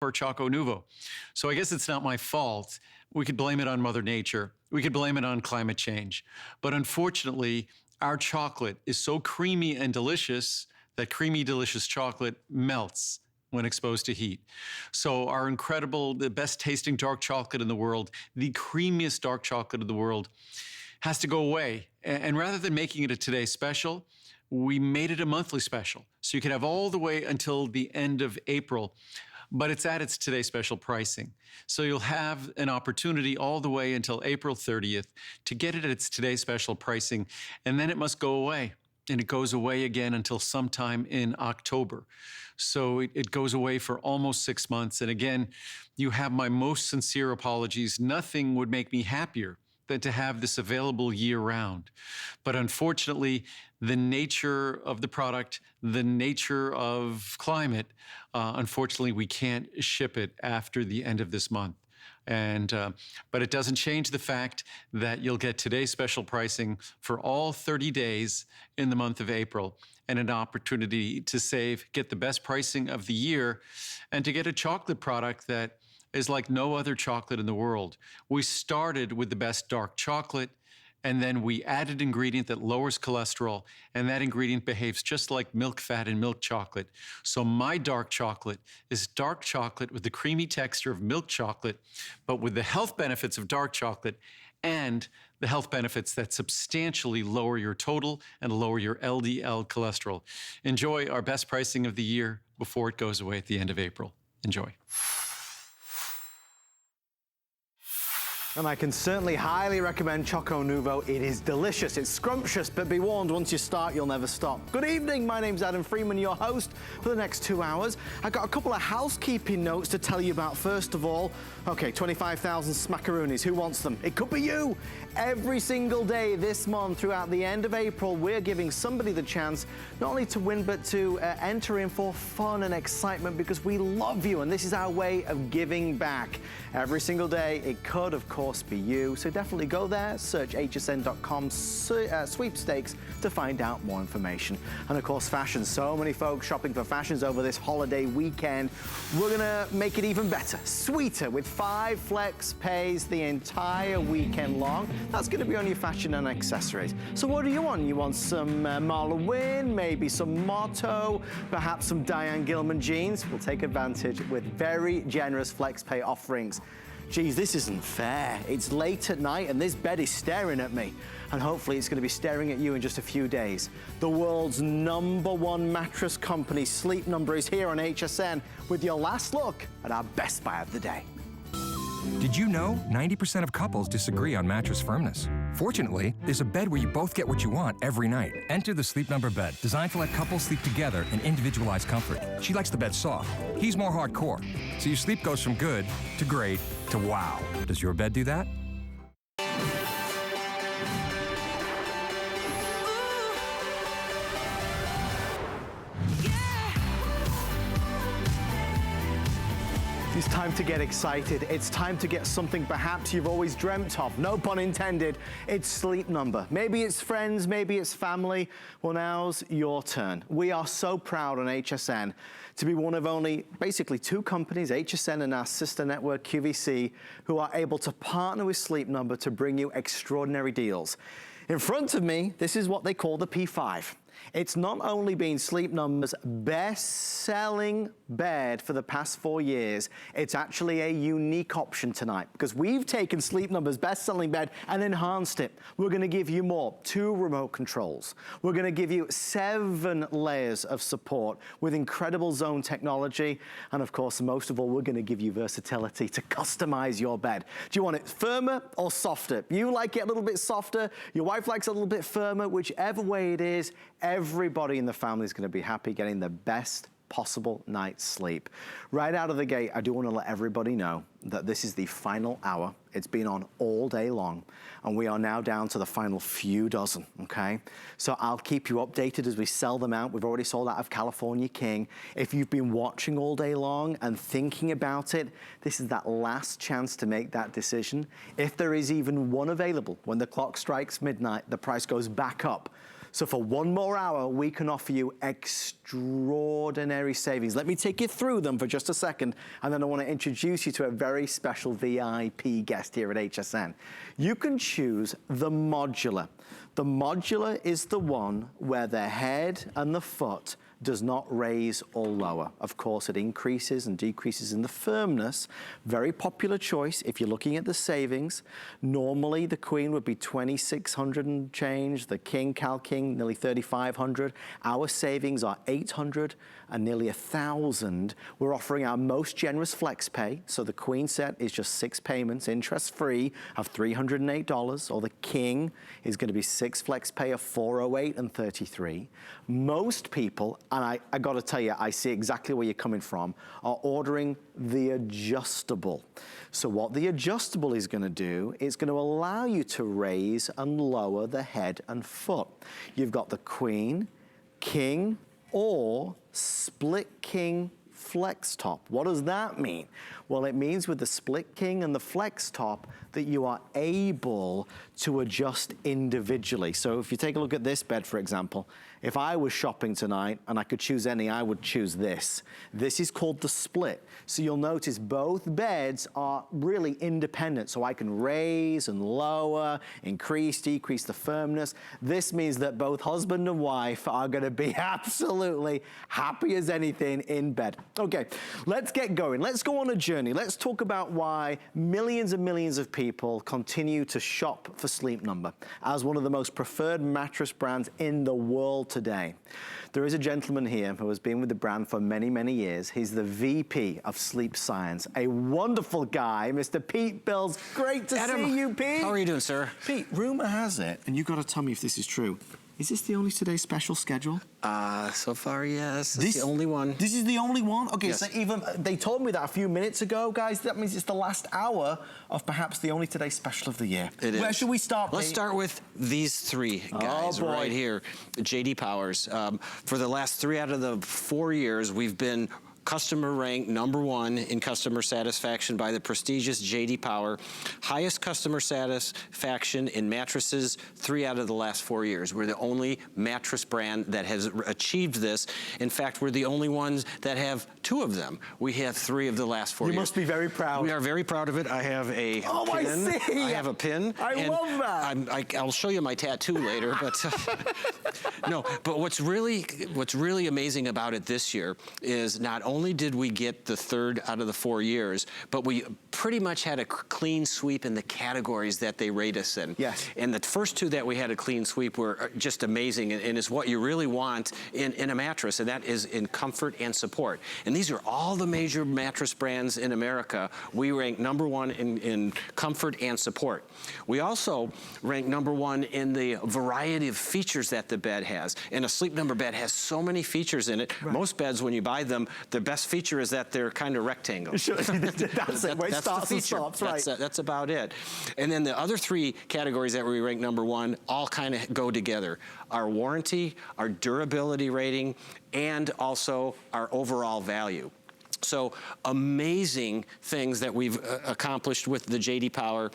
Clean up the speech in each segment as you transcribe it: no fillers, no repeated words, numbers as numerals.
for Choco Nouveau. So I guess it's not my fault. We could blame it on Mother Nature. We could blame it on climate change. But unfortunately, our chocolate is so creamy and delicious that creamy, delicious chocolate melts when exposed to heat. So our incredible, the best tasting dark chocolate in the world, the creamiest dark chocolate in the world, has to go away. And rather than making it a Today Special, we made it a monthly special. So you can have all the way until the end of April, but it's at its Today Special pricing. So you'll have an opportunity all the way until April 30th to get it at its Today Special pricing, and then it must go away. And it goes away again until sometime in October. So it goes away for almost 6 months. And again, you have my most sincere apologies. Nothing would make me happier than to have this available year round. But unfortunately, the nature of the product, the nature of climate, unfortunately, we can't ship it after the end of this month. But it doesn't change the fact that you'll get today's special pricing for all 30 days in the month of April, and an opportunity to save, get the best pricing of the year, and to get a chocolate product that is like no other chocolate in the world. We started with the best dark chocolate, and then we added an ingredient that lowers cholesterol, and that ingredient behaves just like milk fat and milk chocolate. So my dark chocolate is dark chocolate with the creamy texture of milk chocolate, but with the health benefits of dark chocolate and the health benefits that substantially lower your total and lower your LDL cholesterol. Enjoy our best pricing of the year before it goes away at the end of April. Enjoy. And I can certainly highly recommend Choco Nouveau. It is delicious, it's scrumptious, but be warned, once you start, you'll never stop. Good evening, my name's Adam Freeman, your host for the next 2 hours. I've got a couple of housekeeping notes to tell you about. First of all, okay, 25,000 smackaroonies, who wants them? It could be you. Every single day this month, throughout the end of April, we're giving somebody the chance not only to win, but to enter in for fun and excitement, because we love you, and this is our way of giving back. Every single day, it could, of course, be you. So definitely go there, search hsn.com sweepstakes to find out more information. And of course, fashion. So many folks shopping for fashions over this holiday weekend. We're gonna make it even better, sweeter, with 5 flex pays the entire weekend long. That's gonna be on your fashion and accessories. So what do you want? You want some Marla Wynn, maybe some Motto, perhaps some Diane Gilman jeans? We'll take advantage with very generous flex pay offerings. Geez, this isn't fair. It's late at night and this bed is staring at me. And hopefully it's going to be staring at you in just a few days. The world's #1 mattress company, Sleep Number, is here on HSN with your last look at our best buy of the day. Did you know 90% of couples disagree on mattress firmness? Fortunately, there's a bed where you both get what you want every night. Enter the Sleep Number bed, designed to let couples sleep together in individualized comfort. She likes the bed soft. He's more hardcore. So your sleep goes from good to great to wow. Does your bed do that? It's time to get excited. It's time to get something perhaps you've always dreamt of. No pun intended. It's Sleep Number. Maybe it's friends, maybe it's family. Well, now's your turn. We are so proud on HSN to be one of only basically 2 companies, HSN and our sister network QVC, who are able to partner with Sleep Number to bring you extraordinary deals. In front of me, this is what they call the P5. It's not only been Sleep Number's best-selling bed for the past 4 years, it's actually a unique option tonight, because we've taken Sleep Number's best-selling bed and enhanced it. We're gonna give you more, 2 remote controls. We're gonna give you 7 layers of support with incredible zone technology. And of course, most of all, we're gonna give you versatility to customize your bed. Do you want it firmer or softer? You like it a little bit softer, your wife likes it a little bit firmer, whichever way it is, everybody in the family is going to be happy getting the best possible night's sleep. Right out of the gate, I do want to let everybody know that this is the final hour. It's been on all day long, and we are now down to the final few dozen, okay? So I'll keep you updated as we sell them out. We've already sold out of California King. If you've been watching all day long and thinking about it, this is that last chance to make that decision. If there is even one available, when the clock strikes midnight, the price goes back up. So for one more hour, we can offer you extraordinary savings. Let me take you through them for just a second, and then I want to introduce you to a very special VIP guest here at HSN. You can choose the modular. The modular is the one where the head and the foot does not raise or lower. Of course, it increases and decreases in the firmness. Very popular choice if you're looking at the savings. Normally, the Queen would be $2,600 and change. The King, Cal King, nearly $3,500. Our savings are $800 and nearly $1,000. We're offering our most generous flex pay. So the Queen set is just 6 payments, interest-free, of $308, or the King is going to be 6 flex pay of $408 and $33. Most people, and I got to tell you, I see exactly where you're coming from, are ordering the adjustable. So what the adjustable is going to do, it's going to allow you to raise and lower the head and foot. You've got the Queen, King, or split King flex top. What does that mean? Well, it means with the split King and the flex top that you are able to adjust individually. So if you take a look at this bed, for example, if I was shopping tonight and I could choose any, I would choose this. This is called the split. So you'll notice both beds are really independent. So I can raise and lower, increase, decrease the firmness. This means that both husband and wife are going to be absolutely happy as anything in bed. Okay, let's get going. Let's go on a journey. Let's talk about why millions and millions of people continue to shop for Sleep Number as one of the most preferred mattress brands in the world today. There is a gentleman here who has been with the brand for many, many years. He's the VP of Sleep Science, a wonderful guy, Mr. Pete Bills. Great to see you, Pete. How are you doing, sir? Pete, rumor has it, and you've got to tell me if this is true, is this the only Today Special schedule? So far, yes. This is the only one. This is the only one? Okay, yes. So even, they told me that a few minutes ago, guys. That means it's the last hour of perhaps the only Today Special of the year. It is. Where should we start, Let's start with these 3 guys right here. JD Powers. For the last 3 out of the 4 years, we've been customer ranked #1 in customer satisfaction by the prestigious JD Power. Highest customer satisfaction in mattresses 3 out of the last 4 years. We're the only mattress brand that has achieved this. In fact, we're the only ones that have 2 of them. We have 3 of the last 4 years. You must be very proud. We are very proud of it. I have a pin. I see. I have a pin. I love that. I'll show you my tattoo later, but no. But what's really amazing about it this year is not only did we get the 3rd out of the 4 years, but we pretty much had a clean sweep in the categories that they rate us in. Yes. And the first 2 that we had a clean sweep were just amazing, and is what you really want in a mattress, and that is in comfort and support. And these are all the major mattress brands in America. We rank #1 in comfort and support. We also rank #1 in the variety of features that the bed has. And a Sleep Number bed has so many features in it. Right. Most beds, when you buy them, the best feature is that they're kind of rectangles. Sure. That's it. Where it starts and stops, right. That's about it. And then the other 3 categories that we rank #1 all kind of go together. Our warranty, our durability rating, and also our overall value. So amazing things that we've accomplished with the JD Power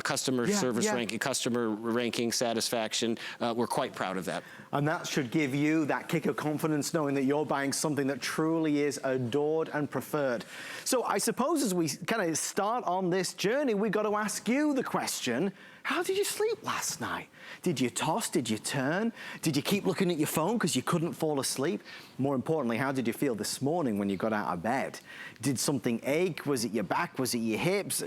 customer service ranking, customer ranking satisfaction. We're quite proud of that. And that should give you that kick of confidence knowing that you're buying something that truly is adored and preferred. So I suppose as we kind of start on this journey, we've got to ask you the question, how did you sleep last night? Did you toss? Did you turn? Did you keep looking at your phone because you couldn't fall asleep? More importantly, how did you feel this morning when you got out of bed? Did something ache? Was it your back? Was it your hips?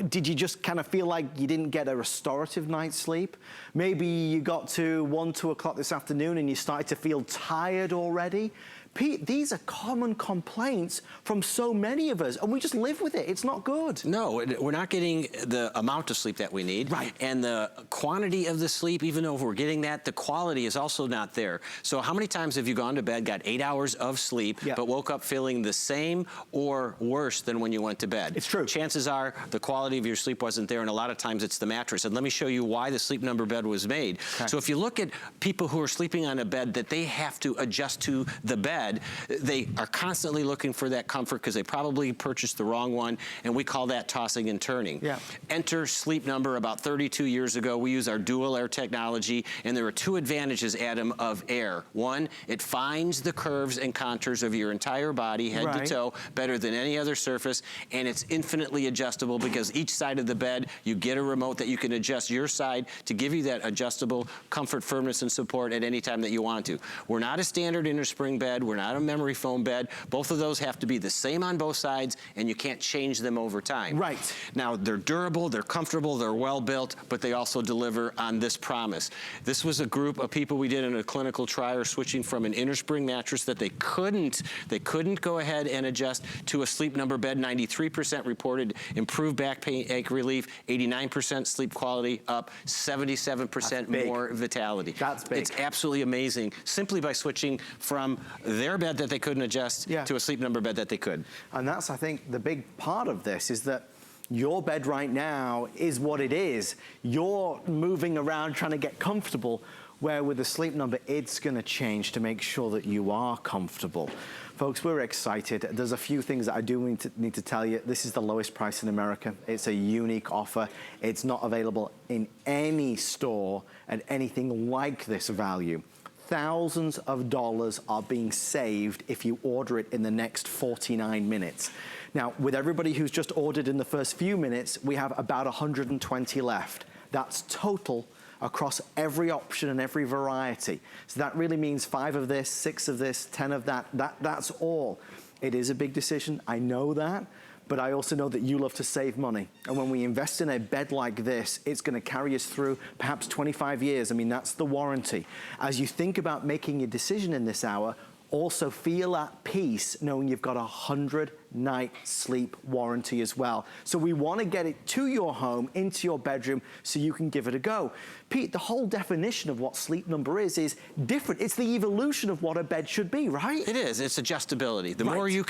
Did you just kind of feel like you didn't get a restorative night's sleep? Maybe you got to 1, 2 o'clock this afternoon and you started to feel tired already. Pete, these are common complaints from so many of us, and we just live with it. It's not good. No, we're not getting the amount of sleep that we need. Right. And the quantity of the sleep, even though if we're getting that, the quality is also not there. So how many times have you gone to bed, got 8 hours of sleep, but woke up feeling the same or worse than when you went to bed? It's true. Chances are the quality of your sleep wasn't there, and a lot of times it's the mattress. And let me show you why the Sleep Number bed was made. Okay. So if you look at people who are sleeping on a bed that they have to adjust to the bed, bed, they are constantly looking for that comfort because they probably purchased the wrong one, and we call that tossing and turning. Yeah. Enter Sleep Number. About 32 years ago, we use our dual air technology, and there are two advantages, Adam, of air. One, it finds the curves and contours of your entire body, head to toe, better than any other surface, and it's infinitely adjustable because each side of the bed, you get a remote that you can adjust your side to give you that adjustable comfort, firmness, and support at any time that you want to. We're not a standard innerspring bed. We're not a memory foam bed. Both of those have to be the same on both sides, and you can't change them over time. Right. Now, they're durable, they're comfortable, they're well built, but they also deliver on this promise. This was a group of people we did in a clinical trial switching from an innerspring mattress that they couldn't go ahead and adjust to a Sleep Number bed. 93% reported improved back pain, ache relief, 89% sleep quality up, 77% more vitality. That's big. It's absolutely amazing simply by switching from their bed that they couldn't adjust to a Sleep Number bed that they could. And that's, I think, the big part of this is that your bed right now is what it is. You're moving around trying to get comfortable, where with the Sleep Number, it's gonna change to make sure that you are comfortable. Folks, we're excited. There's a few things that I do need to tell you. This is the lowest price in America. It's a unique offer. It's not available in any store at anything like this value. Thousands of dollars are being saved if you order it in the next 49 minutes. Now, with everybody who's just ordered in the first few minutes, we have about 120 left. That's total across every option and every variety. So that really means 5 of this, 6 of this, 10 of that. That's all. It is a big decision, I know that, but I also know that you love to save money. And when we invest in a bed like this, it's gonna carry us through perhaps 25 years. I mean, that's the warranty. As you think about making a decision in this hour, also feel at peace knowing you've got a 100-night sleep warranty as well. So we want to get it to your home, into your bedroom, so you can give it a go. Pete, the whole definition of what Sleep Number is different. It's the evolution of what a bed should be, right? It is. It's adjustability. The more you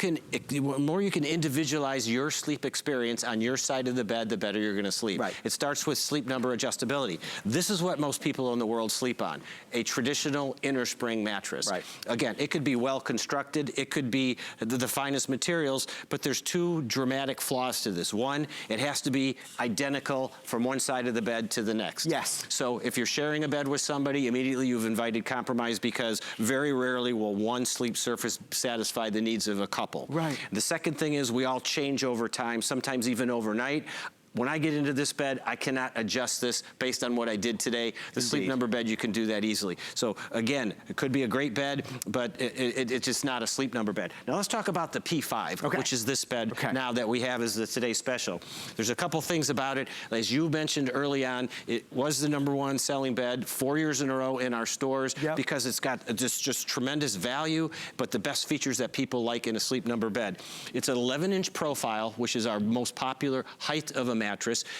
can individualize your sleep experience on your side of the bed, the better you're going to sleep. Right. It starts with Sleep Number adjustability. This is what most people in the world sleep on, a traditional innerspring mattress. Right. Again, it could be well constructed. It could be the finest materials, but there's two dramatic flaws to this. One, it has to be identical from one side of the bed to the next. Yes. So if you're sharing a bed with somebody, immediately you've invited compromise because very rarely will one sleep surface satisfy the needs of a couple. Right. The second thing is we all change over time, sometimes even overnight. When I get into this bed, I cannot adjust this based on what I did today. The Sleep Number bed, you can do that easily. So again, it could be a great bed, but it's just not a Sleep Number bed. Now let's talk about the P5, which is this bed now that we have as the today's special. There's a couple things about it. As you mentioned early on, it was the #1 selling bed 4 years in a row in our stores because it's got just tremendous value, but the best features that people like in a Sleep Number bed. It's an 11-inch profile, which is our most popular height of a mattress.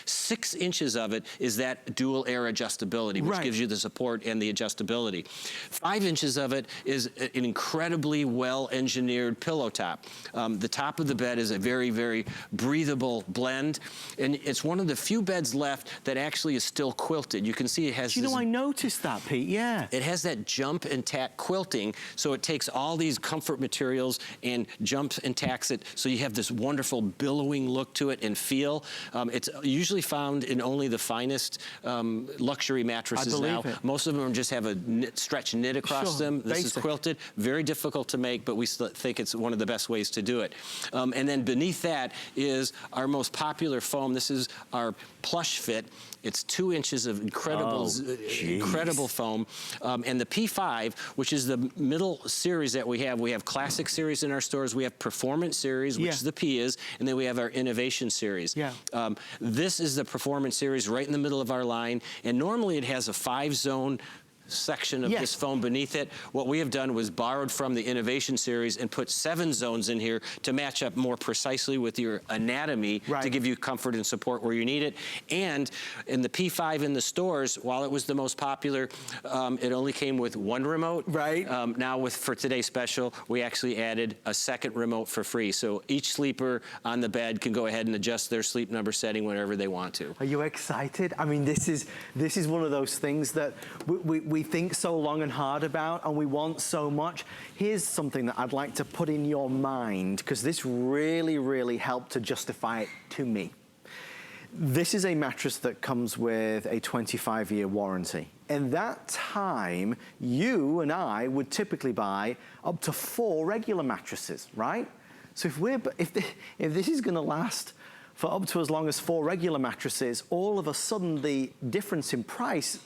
6 inches of it is that dual air adjustability, which gives you the support and the adjustability. 5 inches of it is an incredibly well-engineered pillow top. The top of the bed is a very, very breathable blend, and it's one of the few beds left that actually is still quilted. You can see it has I noticed that, Pete, It has that jump and tack quilting, so it takes all these comfort materials and jumps and tacks it, so you have this wonderful billowing look to it and feel. It's usually found in only the finest luxury mattresses now. Most of them just have a stretch knit across them. This is quilted, very difficult to make, but we think it's one of the best ways to do it. And then beneath that is our most popular foam. This is our plush fit. It's 2 inches of incredible foam. And the P5, which is the middle series that we have Classic Series in our stores. We have Performance Series, which the P is, and then we have our Innovation Series. This is the Performance Series right in the middle of our line, and normally it has a 5-zone section of this foam beneath it. What we have done was borrowed from the Innovation Series and put 7 zones in here to match up more precisely with your anatomy to give you comfort and support where you need it. And in the P5 in the stores, while it was the most popular, it only came with 1 remote. Now for today's special, we actually added a 2nd remote for free. So each sleeper on the bed can go ahead and adjust their Sleep Number setting whenever they want to. Are you excited? I mean, this is one of those things that we we think so long and hard about and we want so much. Here's something that I'd like to put in your mind, because this really, really helped to justify it to me. This is a mattress that comes with a 25-year warranty. In that time, you and I would typically buy up to 4 regular mattresses, right? So if this is gonna last for up to as long as 4 regular mattresses, all of a sudden the difference in price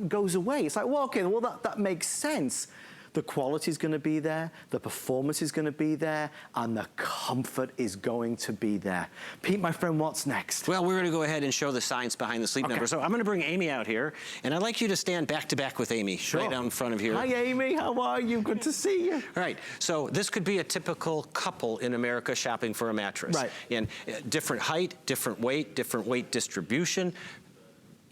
goes away. It's like, well, okay, well that makes sense. The quality is gonna be there, the performance is gonna be there, and the comfort is going to be there. Pete, my friend, what's next? Well, we're gonna go ahead and show the science behind the Sleep Number. So I'm gonna bring Amy out here, and I'd like you to stand back to back with Amy, right down in front of here. Hi, Amy, how are you? Good to see you. All right, so this could be a typical couple in America shopping for a mattress. Right. And different height, different weight distribution.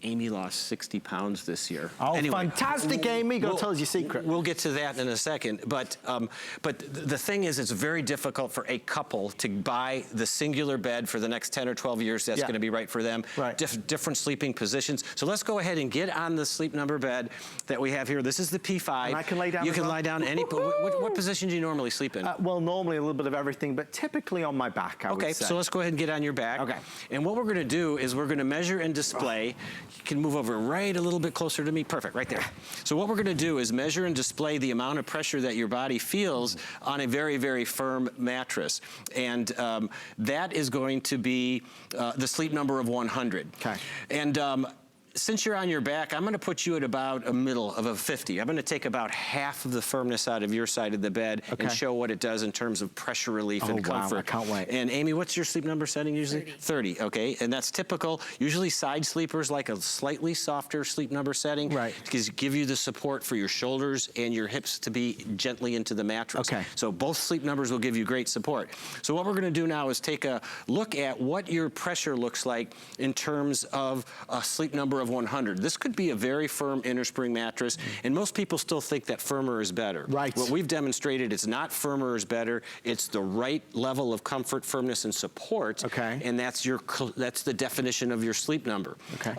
Amy lost 60 pounds this year. Oh, anyway, fantastic, Amy. Go tell us your secret. We'll get to that in a second. But the thing is, it's very difficult for a couple to buy the singular bed for the next 10 or 12 years that's going to be right for them. Right. Different sleeping positions. So let's go ahead and get on the Sleep Number bed that we have here. This is the P5. And I can lay down. You can lie down any. What position do you normally sleep in? Well, normally a little bit of everything, but typically on my back, I would say. Okay, so let's go ahead and get on your back. Okay. And what we're going to do is we're going to measure and display. You can move over right a little bit closer to me. Perfect, right there. So what we're going to do is measure and display the amount of pressure that your body feels on a very, very firm mattress. And that is going to be the Sleep Number of 100. Okay. And since you're on your back, I'm going to put you at about a middle of a 50. I'm going to take about half of the firmness out of your side of the bed and show what it does in terms of pressure relief and comfort. Wow, I can't wait. And Amy, what's your Sleep Number setting usually? 30. Okay, and that's typical. Usually side sleepers like a slightly softer Sleep Number setting. Right. Because give you the support for your shoulders and your hips to be gently into the mattress. Okay. So both Sleep Numbers will give you great support. So what we're going to do now is take a look at what your pressure looks like in terms of a Sleep Number of 100. This could be a very firm innerspring mattress, and most people still think that firmer is better. Right. What we've demonstrated, it's not firmer is better. It's the right level of comfort, firmness, and support. Okay. And that's the definition of your Sleep Number. Okay.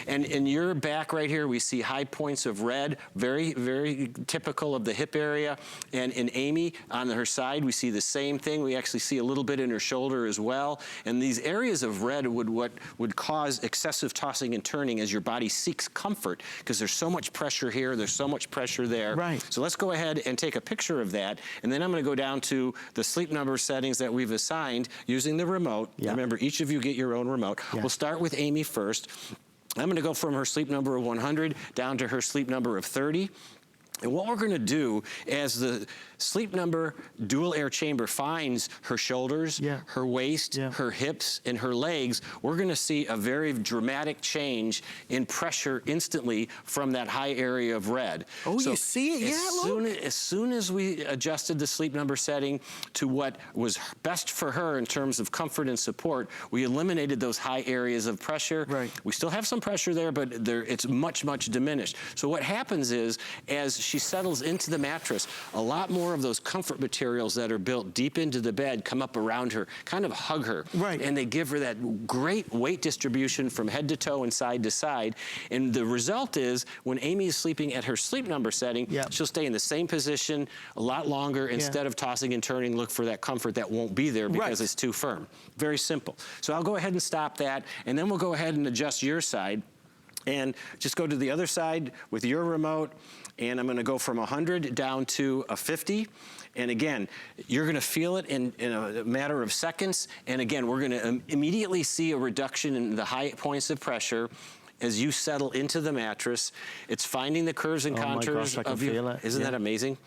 And in your back right here, we see high points of red, very, very typical of the hip area. And in Amy, on her side, we see the same thing. We actually see a little bit in her shoulder as well. And these areas of red would cause excessive tossing and turning as your body seeks comfort, because there's so much pressure here, there's so much pressure there. Right. So let's go ahead and take a picture of that, and then I'm going to go down to the Sleep Number settings that we've assigned using the remote. Yeah. Remember, each of you get your own remote. Yeah. We'll start with Amy first. I'm going to go from her Sleep Number of 100 down to her Sleep Number of 30. And what we're going to do as the Sleep Number dual air chamber finds her shoulders, her waist, her hips, and her legs, we're going to see a very dramatic change in pressure instantly from that high area of red. Oh, so you see it? As soon as we adjusted the Sleep Number setting to what was best for her in terms of comfort and support, we eliminated those high areas of pressure. Right. We still have some pressure there, but it's much, much diminished. So what happens is, as she settles into the mattress, a lot more of those comfort materials that are built deep into the bed come up around her, kind of hug her. Right. And they give her that great weight distribution from head to toe and side to side. And the result is, when Amy is sleeping at her Sleep Number setting, she'll stay in the same position a lot longer. Instead of tossing and turning, look for that comfort that won't be there because it's too firm. Very simple. So I'll go ahead and stop that, and then we'll go ahead and adjust your side. And just go to the other side with your remote, and I'm going to go from 100 down to a 50. And again, you're going to feel it in a matter of seconds. And again, we're going to immediately see a reduction in the high points of pressure as you settle into the mattress. It's finding the curves and contours of your... Feel it. Isn't that amazing?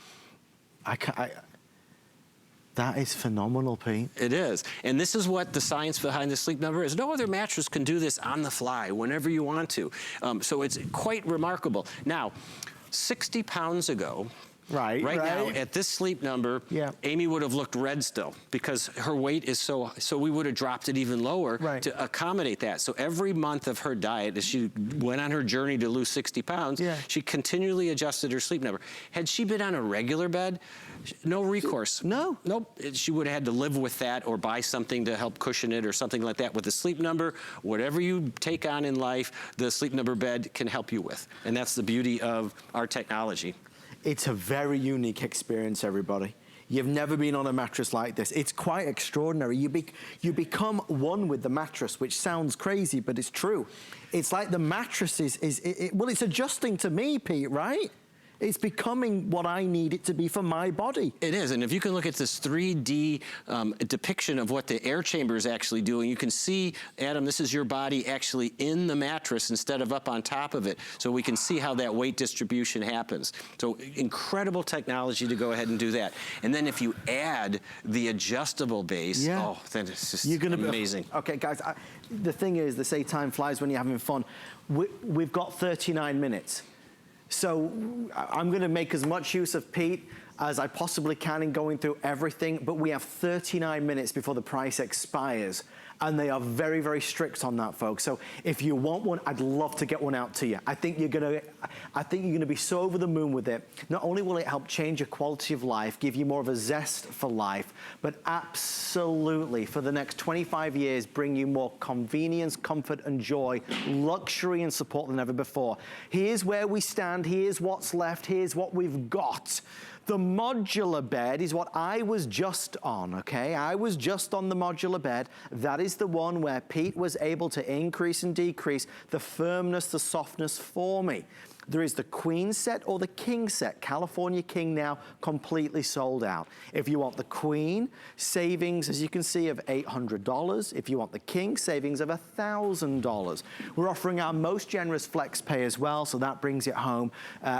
That is phenomenal, Pete. It is. And this is what the science behind the Sleep Number is. No other mattress can do this on the fly, whenever you want to. So it's quite remarkable. Now, 60 pounds ago, Right now, at this sleep number, Amy would have looked red still because her weight is so we would have dropped it even lower to accommodate that. So every month of her diet, as she went on her journey to lose 60 pounds, she continually adjusted her sleep number. Had she been on a regular bed, no recourse. Nope. She would have had to live with that or buy something to help cushion it or something like that. With the sleep number, whatever you take on in life, the sleep number bed can help you with. And that's the beauty of our technology. It's a very unique experience, everybody. You've never been on a mattress like this. It's quite extraordinary. You become one with the mattress, which sounds crazy, but it's true. It's like the mattress well, it's adjusting to me, Pete, right? It's becoming what I need it to be for my body. It is, and if you can look at this 3D depiction of what the air chamber is actually doing, you can see, Adam, this is your body actually in the mattress instead of up on top of it. So we can see how that weight distribution happens. So incredible technology to go ahead and do that. And then if you add the adjustable base, oh, then it's just amazing. Okay, guys, the thing is, they say time flies when you're having fun. We've got 39 minutes. So I'm going to make as much use of Pete as I possibly can in going through everything, but we have 39 minutes before the price expires. And they are very, very strict on that, folks. So if you want one, I'd love to get one out to you. I think you're gonna be so over the moon with it. Not only will it help change your quality of life, give you more of a zest for life, but absolutely, for the next 25 years, bring you more convenience, comfort, and joy, luxury and support than ever before. Here's where we stand, here's what's left, here's what we've got. The modular bed is what I was just on, okay? I was just on the modular bed. That is the one where Pete was able to increase and decrease the firmness, the softness for me. There is the queen set or the king set. California King now completely sold out. If you want the queen, savings, as you can see, of $800. If you want the king, savings of $1,000. We're offering our most generous flex pay as well, so that brings it home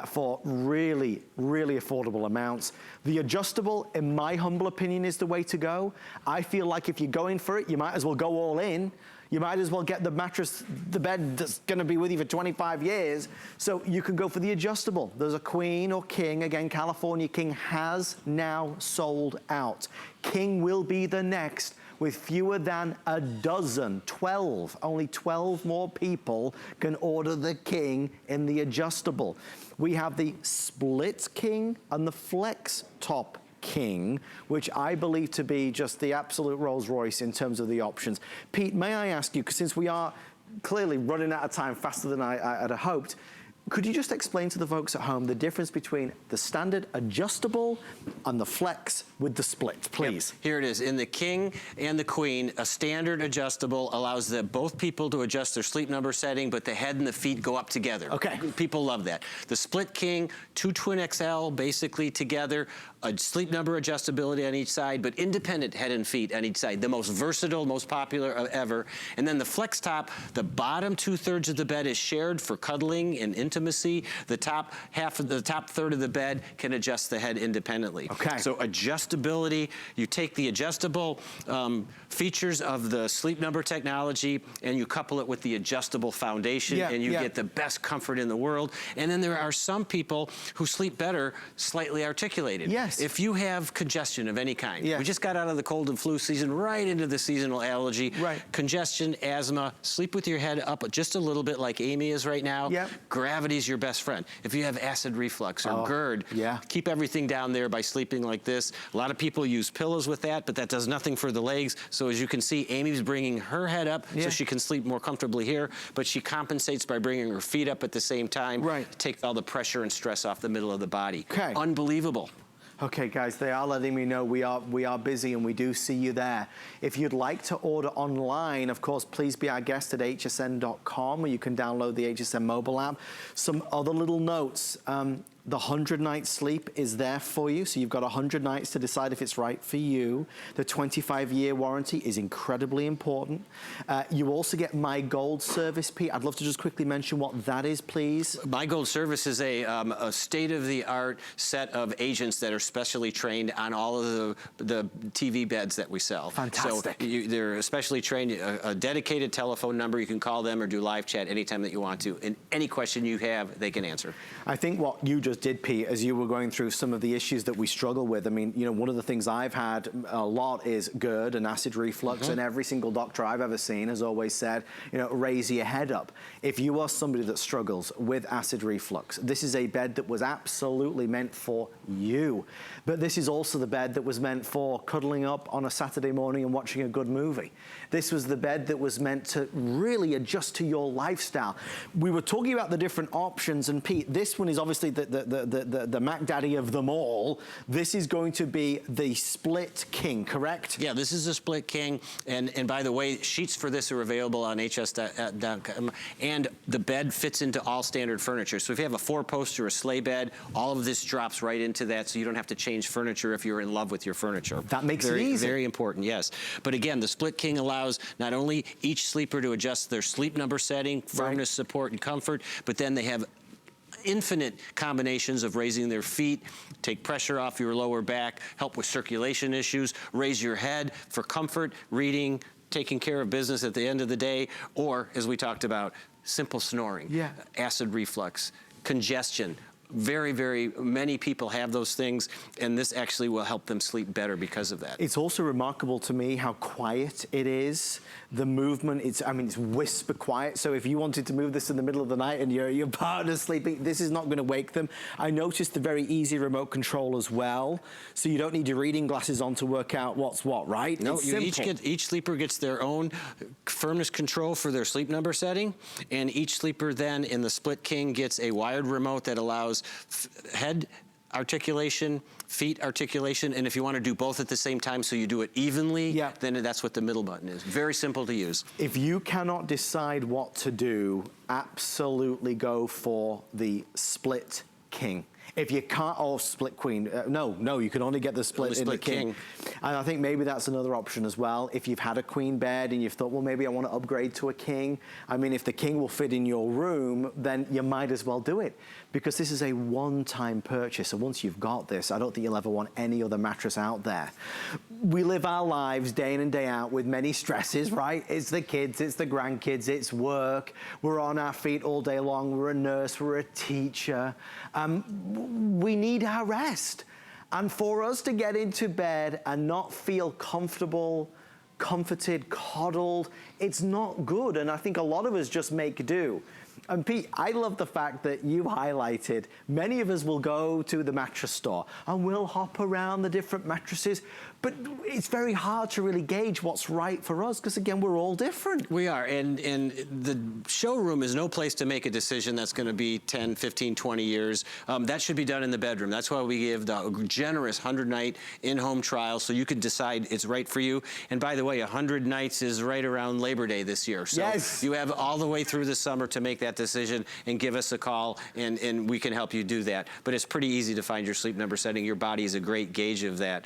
for really, really affordable amounts. The adjustable, in my humble opinion, is the way to go. I feel like if you're going for it, you might as well go all in. You might as well get the mattress, the bed that's gonna be with you for 25 years. So you can go for the adjustable. There's a queen or king. Again, California King has now sold out. King will be the next with fewer than a dozen, 12. Only 12 more people can order the king in the adjustable. We have the split king and the flex top king, which I believe to be just the absolute Rolls Royce in terms of the options. Pete, may I ask you, because since we are clearly running out of time faster than I had hoped, could you just explain to the folks at home the difference between the standard adjustable and the flex with the split, please? Yep. Here it is. In the king and the queen, a standard adjustable allows both people to adjust their sleep number setting, but the head and the feet go up together. Okay. People love that. The split king, 2 twin XL basically together, a sleep number adjustability on each side, but independent head and feet on each side. The most versatile, most popular ever. And then the flex top, the bottom 2/3 of the bed is shared for cuddling and intimacy. The top third of the bed can adjust the head independently. Okay. So adjustability, you take the adjustable features of the sleep number technology and you couple it with the adjustable foundation and you get the best comfort in the world. And then there are some people who sleep better slightly articulated. Yes. If you have congestion of any kind, we just got out of the cold and flu season, right into the seasonal allergy. Right. Congestion, asthma, sleep with your head up just a little bit like Amy is right now. Yep. Gravity's your best friend. If you have acid reflux or GERD, keep everything down there by sleeping like this. A lot of people use pillows with that, but that does nothing for the legs. So as you can see, Amy's bringing her head up so she can sleep more comfortably here, but she compensates by bringing her feet up at the same time. Right. Take all the pressure and stress off the middle of the body. Okay. Unbelievable. Okay, guys, they are letting me know we are busy and we do see you there. If you'd like to order online, of course, please be our guest at hsn.com, where you can download the HSN mobile app. Some other little notes. The 100-night sleep is there for you, so you've got 100 nights to decide if it's right for you. The 25-year warranty is incredibly important. You also get My Gold service, Pete. I'd love to just quickly mention what that is, please. My Gold service is a state-of-the-art set of agents that are specially trained on all of the TV beds that we sell. Fantastic. So they're especially trained, a dedicated telephone number. You can call them or do live chat anytime that you want to. And any question you have, they can answer. I think what you just just did, Pete, as you were going through some of the issues that we struggle with. I mean, you know, one of the things I've had a lot is GERD and acid reflux, and every single doctor I've ever seen has always said, you know, raise your head up. If you are somebody that struggles with acid reflux, this is a bed that was absolutely meant for you. But this is also the bed that was meant for cuddling up on a Saturday morning and watching a good movie. This was the bed that was meant to really adjust to your lifestyle. We were talking about the different options, and Pete, this one is obviously the Mac Daddy of them all. This is going to be the split king, correct? Yeah, this is a split king, and by the way, sheets for this are available on HSN, and the bed fits into all standard furniture. So if you have a 4-poster or a sleigh bed, all of this drops right into that, so you don't have to change furniture if you're in love with your furniture. That makes it easy. Very important, yes. But again, the split king allows not only each sleeper to adjust their sleep number setting, firmness, support, and comfort, but then they have infinite combinations of raising their feet, take pressure off your lower back, help with circulation issues, raise your head for comfort, reading, taking care of business at the end of the day, or, as we talked about, simple snoring, acid reflux, congestion. Very, very many people have those things, and this actually will help them sleep better because of that. It's also remarkable to me how quiet it is. The movement, it's whisper quiet. So if you wanted to move this in the middle of the night and your partner's sleeping, this is not going to wake them. I noticed the very easy remote control as well. So you don't need your reading glasses on to work out what's what, right? No, each sleeper gets their own firmness control for their sleep number setting, and each sleeper then in the Split King gets a wired remote that allows head articulation, feet articulation, and if you want to do both at the same time so you do it evenly, then that's what the middle button is. Very simple to use. If you cannot decide what to do, absolutely go for the Split King. If you can't, or split queen, no, you can only get the split in the king. And I think maybe that's another option as well. If you've had a queen bed and you've thought, well, maybe I want to upgrade to a king. I mean, if the king will fit in your room, then you might as well do it, because this is a one-time purchase. So once you've got this, I don't think you'll ever want any other mattress out there. We live our lives day in and day out with many stresses, right? It's the kids, it's the grandkids, it's work. We're on our feet all day long. We're a nurse, we're a teacher. We need our rest. And for us to get into bed and not feel comfortable, comforted, coddled, it's not good. And I think a lot of us just make do. And Pete, I love the fact that you highlighted, many of us will go to the mattress store and we'll hop around the different mattresses, but it's very hard to really gauge what's right for us, because again, we're all different. We are, and the showroom is no place to make a decision that's going to be 10, 15, 20 years. That should be done in the bedroom. That's why we give the generous 100-night in-home trial, so you can decide it's right for you. And by the way, 100 nights is right around Labor Day this year. So you have all the way through the summer to make that decision and give us a call, and we can help you do that. But it's pretty easy to find your sleep number setting. Your body is a great gauge of that.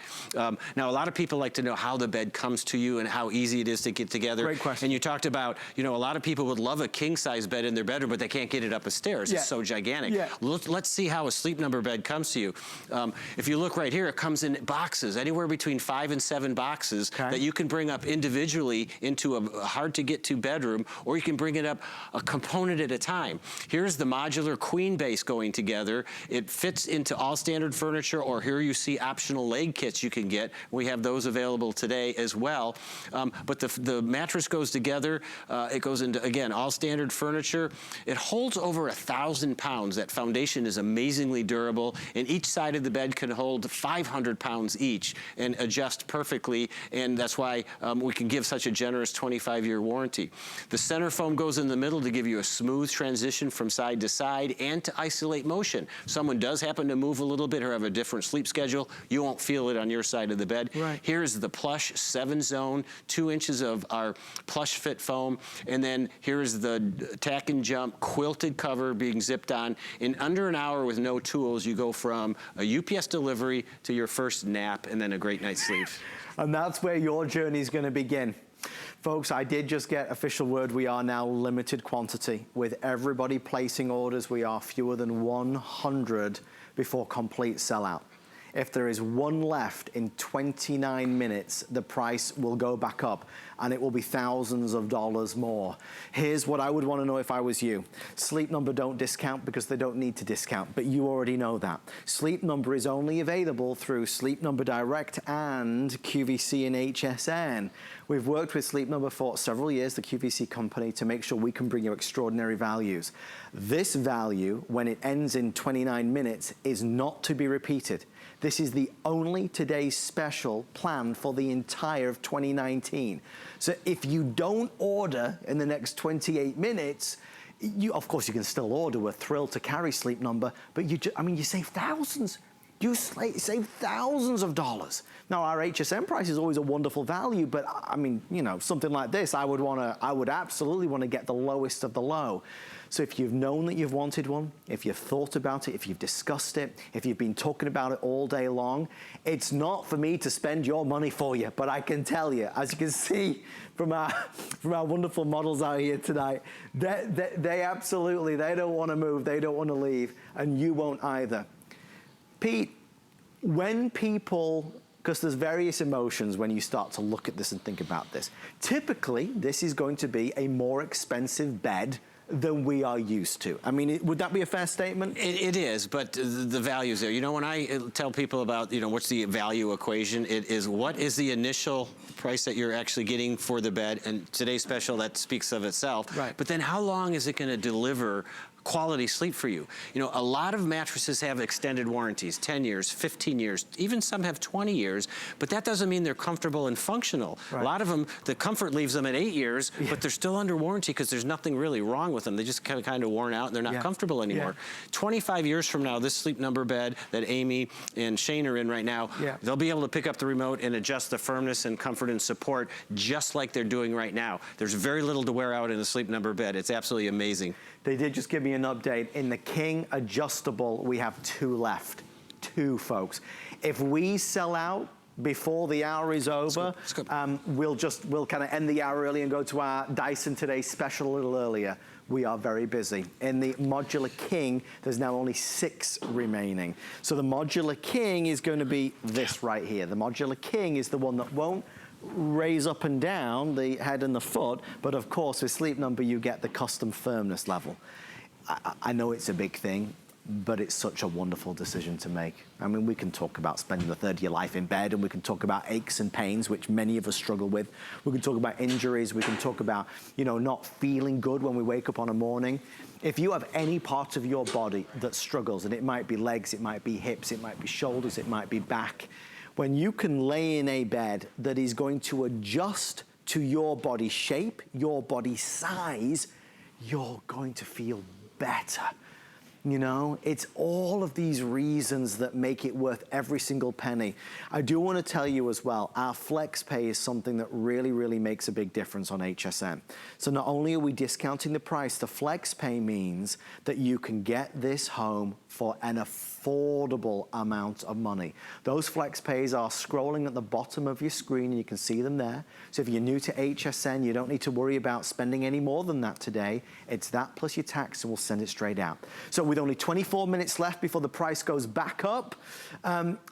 Now, a lot of people like to know how the bed comes to you and how easy it is to get together. Great question. And you talked about, you know, a lot of people would love a king-size bed in their bedroom, but they can't get it up the stairs. It's so gigantic. Let's see how a sleep number bed comes to you. If you look right here, it comes in boxes, anywhere between 5 and 7 boxes that you can bring up individually into a hard-to-get-to bedroom, or you can bring it up a component at a time. Here's the modular queen base going together. It fits into all standard furniture, or here you see optional leg kits you can get. We have those available today as well. But the mattress goes together. It goes into, again, all standard furniture. It holds over 1,000 pounds. That foundation is amazingly durable, and each side of the bed can hold 500 pounds each and adjust perfectly, and that's why we can give such a generous 25-year warranty. The center foam goes in the middle to give you a smooth transition from side to side and to isolate motion. Someone does happen to move a little bit or have a different sleep schedule, you won't feel it on your side of the bed. Here's the plush 7-zone, 2 inches of our plush fit foam, and then here's the tack and jump quilted cover being zipped on. In under an hour with no tools, you go from a UPS delivery to your first nap and then a great night's sleep. And that's where your journey is going to begin. Folks, I did just get official word we are now limited quantity. With everybody placing orders, we are fewer than 100 before complete sellout. If there is one left in 29 minutes, the price will go back up and it will be thousands of dollars more. Here's what I would want to know if I was you. Sleep Number don't discount because they don't need to discount, but you already know that. Sleep Number is only available through Sleep Number Direct and QVC and HSN. We've worked with Sleep Number for several years, the QVC company, to make sure we can bring you extraordinary values. This value, when it ends in 29 minutes, is not to be repeated. This is the only today's special plan for the entire of 2019. So if you don't order in the next 28 minutes, of course you can still order. We're thrilled to carry Sleep Number, but you save thousands. You save thousands of dollars. Now, our HSN price is always a wonderful value, but I mean, you know, something like this, I would absolutely want to get the lowest of the low. So if you've known that you've wanted one, if you've thought about it, if you've discussed it, if you've been talking about it all day long, it's not for me to spend your money for you, but I can tell you, as you can see from our wonderful models out here tonight, they absolutely, they don't want to move, they don't want to leave, and you won't either. Pete, when people, because there's various emotions when you start to look at this and think about this, typically this is going to be a more expensive bed than we are used to. I mean, would that be a fair statement? It is, but the value's there. You know, when I tell people about, you know, what's the value equation, it is what is the initial price that you're actually getting for the bed, and today's special, that speaks of itself. Right. But then how long is it going to deliver quality sleep for you? You know, a lot of mattresses have extended warranties, 10 years, 15 years, even some have 20 years, but that doesn't mean they're comfortable and functional. Right. A lot of them, the comfort leaves them at 8 years, but they're still under warranty because there's nothing really wrong with them. They just kind of worn out and they're not comfortable anymore. 25 years from now, this Sleep Number bed that Amy and Shane are in right now, they'll be able to pick up the remote and adjust the firmness and comfort and support just like they're doing right now. There's very little to wear out in a Sleep Number bed. It's absolutely amazing. They did just give me an update. In the King adjustable, we have 2 left. 2, folks. If we sell out before the hour is over, we'll kind of end the hour early and go to our Dyson Today special a little earlier. We are very busy. In the Modular King, there's now only 6 remaining. So the Modular King is going to be this right here. The Modular King is the one that won't raise up and down the head and the foot, but of course with Sleep Number you get the custom firmness level. I know it's a big thing, but it's such a wonderful decision to make. I mean, we can talk about spending a third of your life in bed, and we can talk about aches and pains, which many of us struggle with. We can talk about injuries. We can talk about, you know, not feeling good when we wake up on a morning. If you have any part of your body that struggles, and it might be legs, it might be hips, it might be shoulders, it might be back, when you can lay in a bed that is going to adjust to your body shape, your body size, you're going to feel better. You know, it's all of these reasons that make it worth every single penny. I do want to tell you as well, our flex pay is something that really, really makes a big difference on HSN. So not only are we discounting the price, the flex pay means that you can get this home for an affordable amount of money. Those flex pays are scrolling at the bottom of your screen, and you can see them there. So if you're new to HSN, you don't need to worry about spending any more than that today. It's that plus your tax, and we'll send it straight out. So with only 24 minutes left before the price goes back up,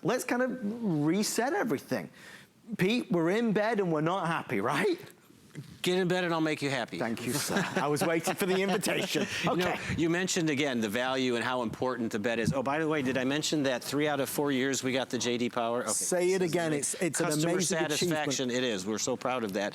let's kind of reset everything. Pete, we're in bed and we're not happy, right? Get in bed and I'll make you happy. Thank you, sir. I was waiting for the invitation. Okay. You know, you mentioned again the value and how important the bed is. Oh, by the way, did I mention that 3 out of 4 years we got the JD Power? Okay. Say it again. It's an customer amazing satisfaction. achievement. It is. We're so proud of that.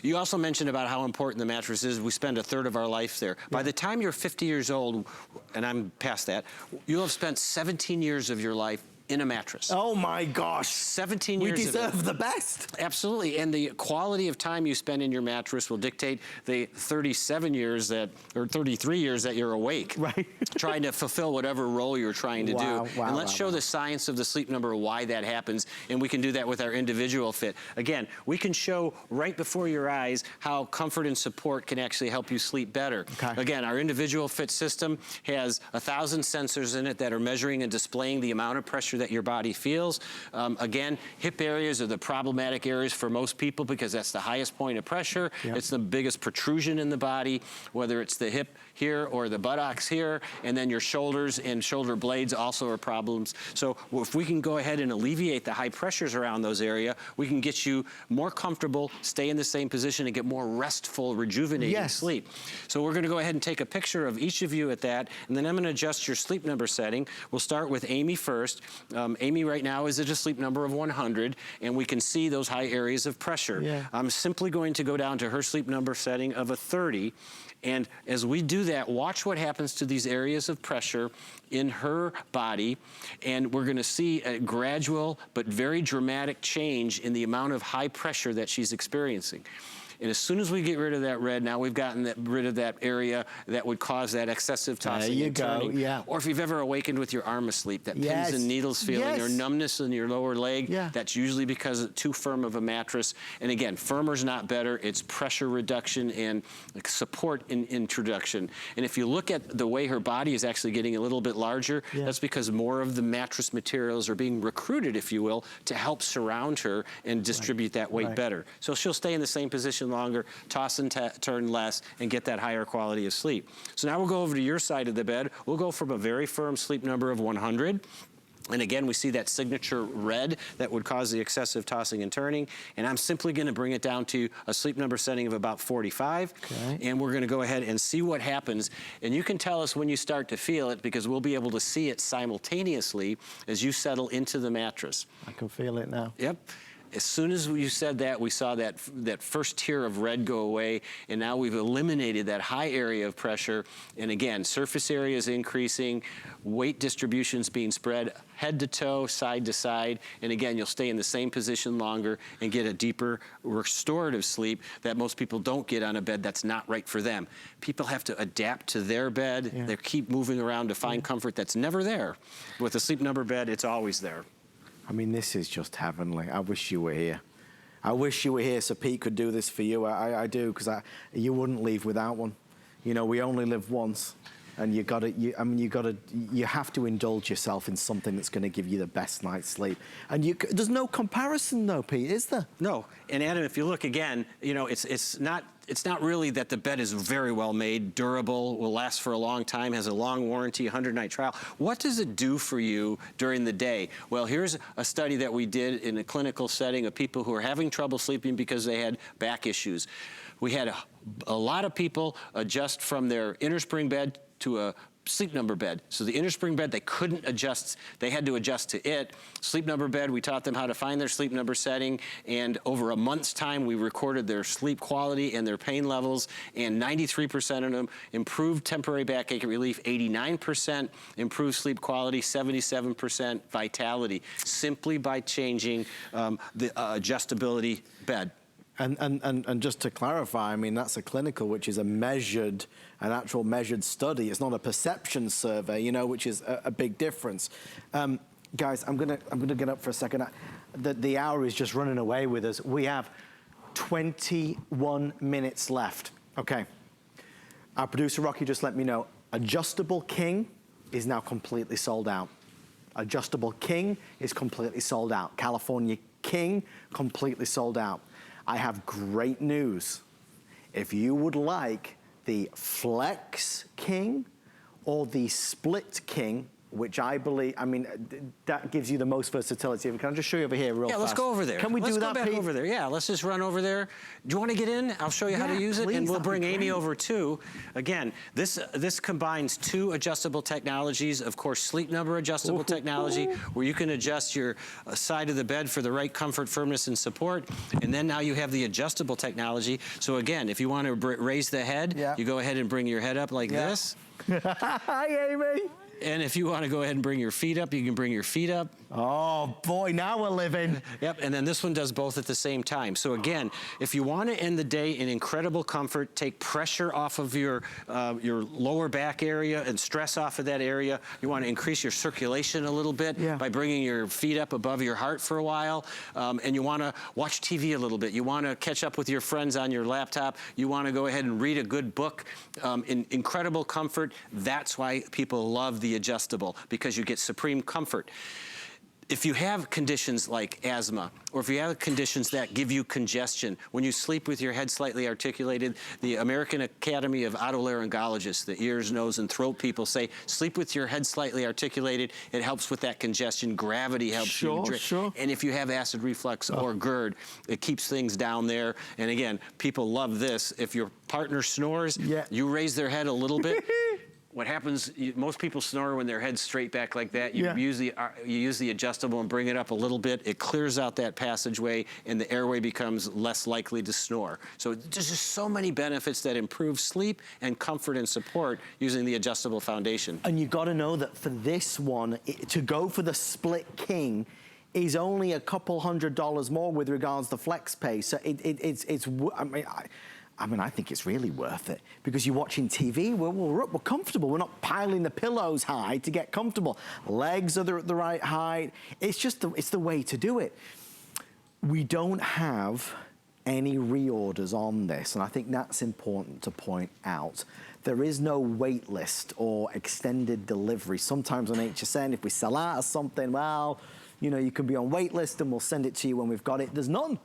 You also mentioned about how important the mattress is. We spend a third of our life there. By the time you're 50 years old, and I'm past that, you'll have spent 17 years of your life in a mattress. Oh my gosh. 17 years. We deserve the best. Absolutely, and the quality of time you spend in your mattress will dictate the 37 years that, or 33 years that you're awake. Right. Trying to fulfill whatever role you're trying to do. And let's show the science of the Sleep Number, why that happens, and we can do that with our individual fit. Again, we can show right before your eyes how comfort and support can actually help you sleep better. Okay. Again, our individual fit system has 1,000 sensors in it that are measuring and displaying the amount of pressure pressure that your body feels. Again, hip areas are the problematic areas for most people because that's the highest point of pressure. Yep. It's the biggest protrusion in the body, whether it's the hip here or the buttocks here, and then your shoulders and shoulder blades also are problems. So if we can go ahead and alleviate the high pressures around those areas, we can get you more comfortable, stay in the same position, and get more restful, rejuvenating sleep. So we're gonna go ahead and take a picture of each of you at that, and then I'm gonna adjust your sleep number setting. We'll start with Amy first. Amy right now is at a sleep number of 100, and we can see those high areas of pressure. Yeah. I'm simply going to go down to her sleep number setting of a 30, and as we do that, watch what happens to these areas of pressure in her body, and we're gonna see a gradual but very dramatic change in the amount of high pressure that she's experiencing. And as soon as we get rid of that red, now we've gotten rid of that area that would cause that excessive tossing and turning. Yeah. Or if you've ever awakened with your arm asleep, that pins and needles feeling, or numbness in your lower leg, that's usually because it's too firm of a mattress. And again, firmer's not better, it's pressure reduction and support in introduction. And if you look at the way her body is actually getting a little bit larger, that's because more of the mattress materials are being recruited, if you will, to help surround her and distribute that weight better. So she'll stay in the same position longer, toss and turn less, and get that higher quality of sleep. So now we'll go over to your side of the bed. We'll go from a very firm sleep number of 100. And again, we see that signature red that would cause the excessive tossing and turning. And I'm simply gonna bring it down to a sleep number setting of about 45. And we're gonna go ahead and see what happens. And you can tell us when you start to feel it because we'll be able to see it simultaneously as you settle into the mattress. I can feel it now. Yep. As soon as you said that, we saw that first tier of red go away, and now we've eliminated that high area of pressure. And again, surface area is increasing, weight distribution's being spread head to toe, side to side, and again, you'll stay in the same position longer and get a deeper restorative sleep that most people don't get on a bed that's not right for them. People have to adapt to their bed. They keep moving around to find comfort that's never there. With a sleep number bed, it's always there. I mean, this is just heavenly. I wish you were here. I wish you were here so Pete could do this for you. I do, because you wouldn't leave without one. You know, we only live once, and you have to indulge yourself in something that's going to give you the best night's sleep. And there's no comparison, though, Pete, is there? No. And Adam, if you look again, you know, it's not really that the bed is very well made, durable, will last for a long time, has a long warranty, 100-night trial. What does it do for you during the day? Well, here's a study that we did in a clinical setting of people who are having trouble sleeping because they had back issues. We had a lot of people adjust from their inner spring bed to a sleep number bed. So the inner spring bed, they couldn't adjust, they had to adjust to it. Sleep number bed, we taught them how to find their sleep number setting, and over a month's time, we recorded their sleep quality and their pain levels, and 93% of them improved temporary backache relief, 89% improved sleep quality, 77% vitality, simply by changing the adjustability bed. And just to clarify, I mean, that's a clinical, which is an actual measured study. It's not a perception survey, you know, which is a big difference. Guys, I'm gonna get up for a second. The hour is just running away with us. We have 21 minutes left. Okay. Our producer, Rocky, just let me know. Adjustable King is now completely sold out. Adjustable King is completely sold out. California King, completely sold out. I have great news. If you would like the Flex King or the Split King, which I believe, I mean, that gives you the most versatility. Can I just show you over here real fast? Yeah, let's go over there. Can we do that, Pete? Let's go back over there. Yeah, let's just run over there. Do you want to get in? I'll show you how to use it, and we'll bring Amy over too. Again, this combines two adjustable technologies. Of course, sleep number adjustable technology, where you can adjust your side of the bed for the right comfort, firmness, and support. And then now you have the adjustable technology. So again, if you want to raise the head, you go ahead and bring your head up like this. Hi, Amy. And if you want to go ahead and bring your feet up, you can bring your feet up. Oh, boy, now we're living. Yep, and then this one does both at the same time. So again, if you want to end the day in incredible comfort, take pressure off of your lower back area and stress off of that area, you want to increase your circulation a little bit by bringing your feet up above your heart for a while, and you want to watch TV a little bit. You want to catch up with your friends on your laptop. You want to go ahead and read a good book in incredible comfort. That's why people love the adjustable, because you get supreme comfort. if you have conditions like asthma, or if you have conditions that give you congestion, when you sleep with your head slightly articulated, the American Academy of Otolaryngologists, the ears, nose, and throat people say, sleep with your head slightly articulated. It helps with that congestion. Gravity helps you. Sure. And if you have acid reflux or GERD, it keeps things down there. And again, people love this. If your partner snores, you raise their head a little bit. What happens, most people snore when their head's straight back like that. You use the adjustable and bring it up a little bit. It clears out that passageway, and the airway becomes less likely to snore. So there's just so many benefits that improve sleep and comfort and support using the adjustable foundation. And you got to know that for this one, to go for the split king is only a couple $100 more with regards to flex pay. So I think it's really worth it, because you're watching TV, we're comfortable. We're not piling the pillows high to get comfortable. Legs are at the right height. It's just it's the way to do it. We don't have any reorders on this, and I think that's important to point out. There is no wait list or extended delivery. Sometimes on HSN, if we sell out of something, well, you know, you can be on wait list and we'll send it to you when we've got it. There's none.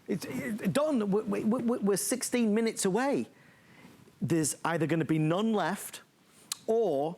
It's done. We're 16 minutes away. There's either going to be none left, or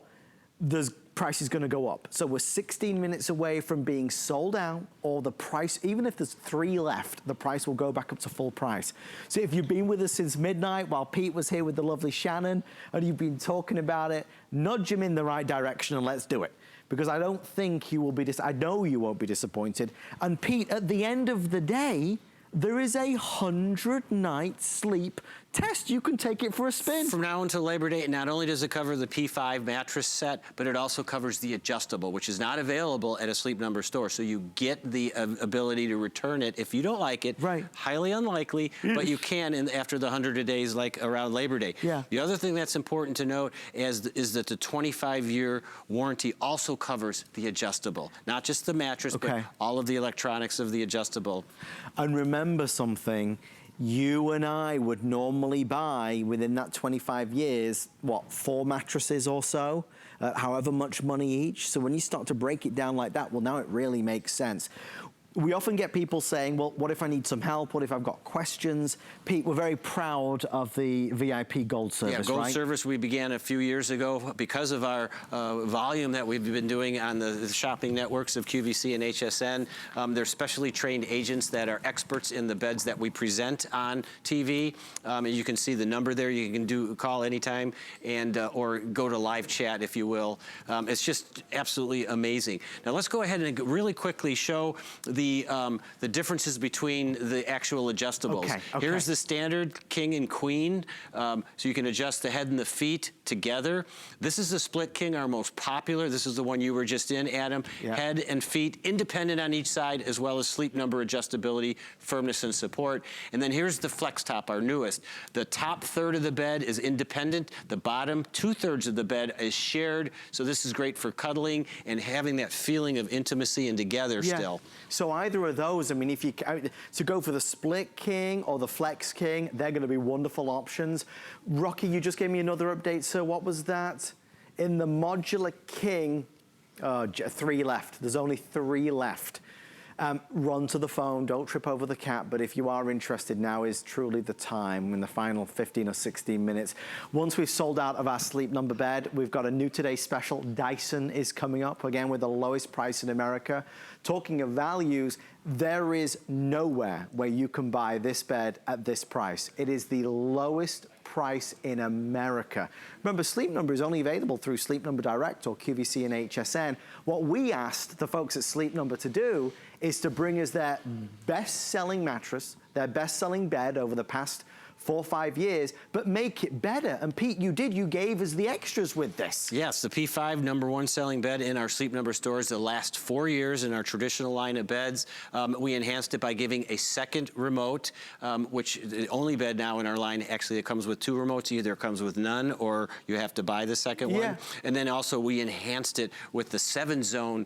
the price is going to go up. So we're 16 minutes away from being sold out, or the price, even if there's 3 left, the price will go back up to full price. So if you've been with us since midnight while Pete was here with the lovely Shannon, and you've been talking about it, nudge him in the right direction and let's do it. Because I don't think you will be, I know you won't be disappointed. And Pete, at the end of the day, there is a 100-night sleep test. You can take it for a spin. From now until Labor Day, not only does it cover the P5 mattress set, but it also covers the adjustable, which is not available at a Sleep Number store. So you get the ability to return it if you don't like it. Right. Highly unlikely, but you can after the 100 days, like around Labor Day. Yeah. The other thing that's important to note is that the 25-year warranty also covers the adjustable, not just the mattress, but all of the electronics of the adjustable. And remember something, you and I would normally buy within that 25 years, what, 4 mattresses or so, however much money each. So when you start to break it down like that, well, now it really makes sense. We often get people saying, well, what if I need some help? What if I've got questions? Pete, we're very proud of the VIP Gold Service, Gold Service we began a few years ago because of our volume that we've been doing on the shopping networks of QVC and HSN. They're specially trained agents that are experts in the beds that we present on TV. And you can see the number there. You can call anytime and or go to live chat, if you will. It's just absolutely amazing. Now let's go ahead and really quickly show the differences between the actual adjustables. Here's the standard king and queen, so you can adjust the head and the feet together. This is the split king, our most popular. This is the one you were just in, Adam. Head and feet independent on each side, as well as Sleep Number adjustability, firmness, and support. And then here's the flex top, our newest. The top third of the bed is independent. The bottom 2/3 of the bed is shared. So this is great for cuddling and having that feeling of intimacy and together still. So either of those, I mean, if you to go for the split king or the flex king, they're going to be wonderful options. Rocky, you just gave me another update, so what was that? In the modular king, 3 left. There's only 3 left. Run to the phone, don't trip over the cat, but if you are interested, now is truly the time in the final 15 or 16 minutes. Once we've sold out of our Sleep Number bed, we've got a new today special. Dyson is coming up, again, with the lowest price in America. Talking of values, there is nowhere where you can buy this bed at this price. It is the lowest price in America. Remember, Sleep Number is only available through Sleep Number Direct or QVC and HSN. What we asked the folks at Sleep Number to do is to bring us their best-selling mattress, their best-selling bed over the past 4 or 5 years, but make it better. And Pete, you gave us the extras with this. Yes, the P5 #1 selling bed in our Sleep Number stores the last 4 years in our traditional line of beds. We enhanced it by giving a second remote, which the only bed now in our line actually it comes with 2 remotes. Either it comes with none or you have to buy the second one. And then also we enhanced it with the 7-zone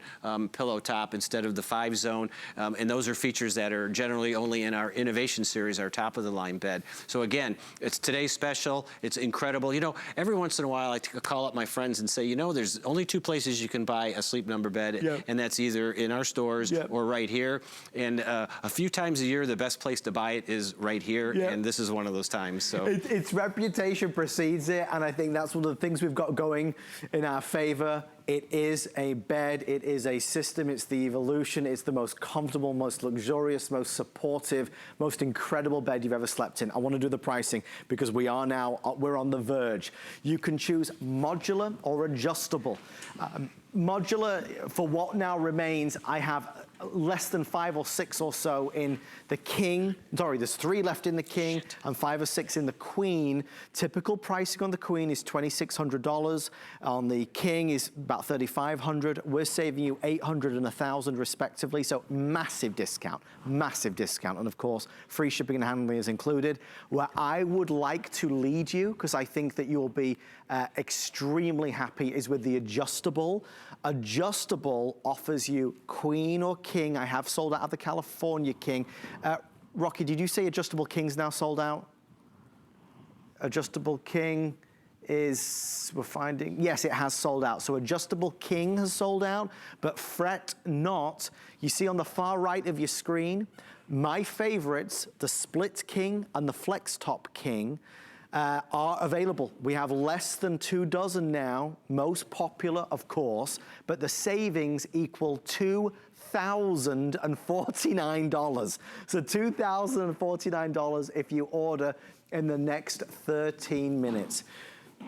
pillow top instead of the 5-zone. And those are features that are generally only in our Innovation series, our top of the line bed. So again, it's today's special. It's incredible. You know, every once in a while I call up my friends and say, you know, there's only 2 places you can buy a Sleep Number bed, and that's either in our stores or right here. And a few times a year, the best place to buy it is right here, and this is one of those times. So its reputation precedes it, and I think that's one of the things we've got going in our favor. It is a bed, it is a system, it's the evolution, it's the most comfortable, most luxurious, most supportive, most incredible bed you've ever slept in. I want to do the pricing because we're on the verge. You can choose modular or adjustable. Modular, for what now remains, I have less than 5 or 6 or so in the king. Sorry, there's 3 left in the king and 5 or 6 in the queen. Typical pricing on the queen is $2,600. On the king is about $3,500. We're saving you $800 and $1,000 respectively. So massive discount, massive discount. And of course, free shipping and handling is included. Where I would like to lead you, because I think that you'll be extremely happy, is with the adjustable. Adjustable offers you queen or king. I have sold out of the California king. Rocky, did you say adjustable king's now sold out? Adjustable king is, we're finding, yes, it has sold out. So adjustable king has sold out, but fret not. You see on the far right of your screen, my favorites, the split king and the flex top king, are available. We have less than 2 dozen now, most popular, of course, but the savings equal $2,049. So $2,049 if you order in the next 13 minutes.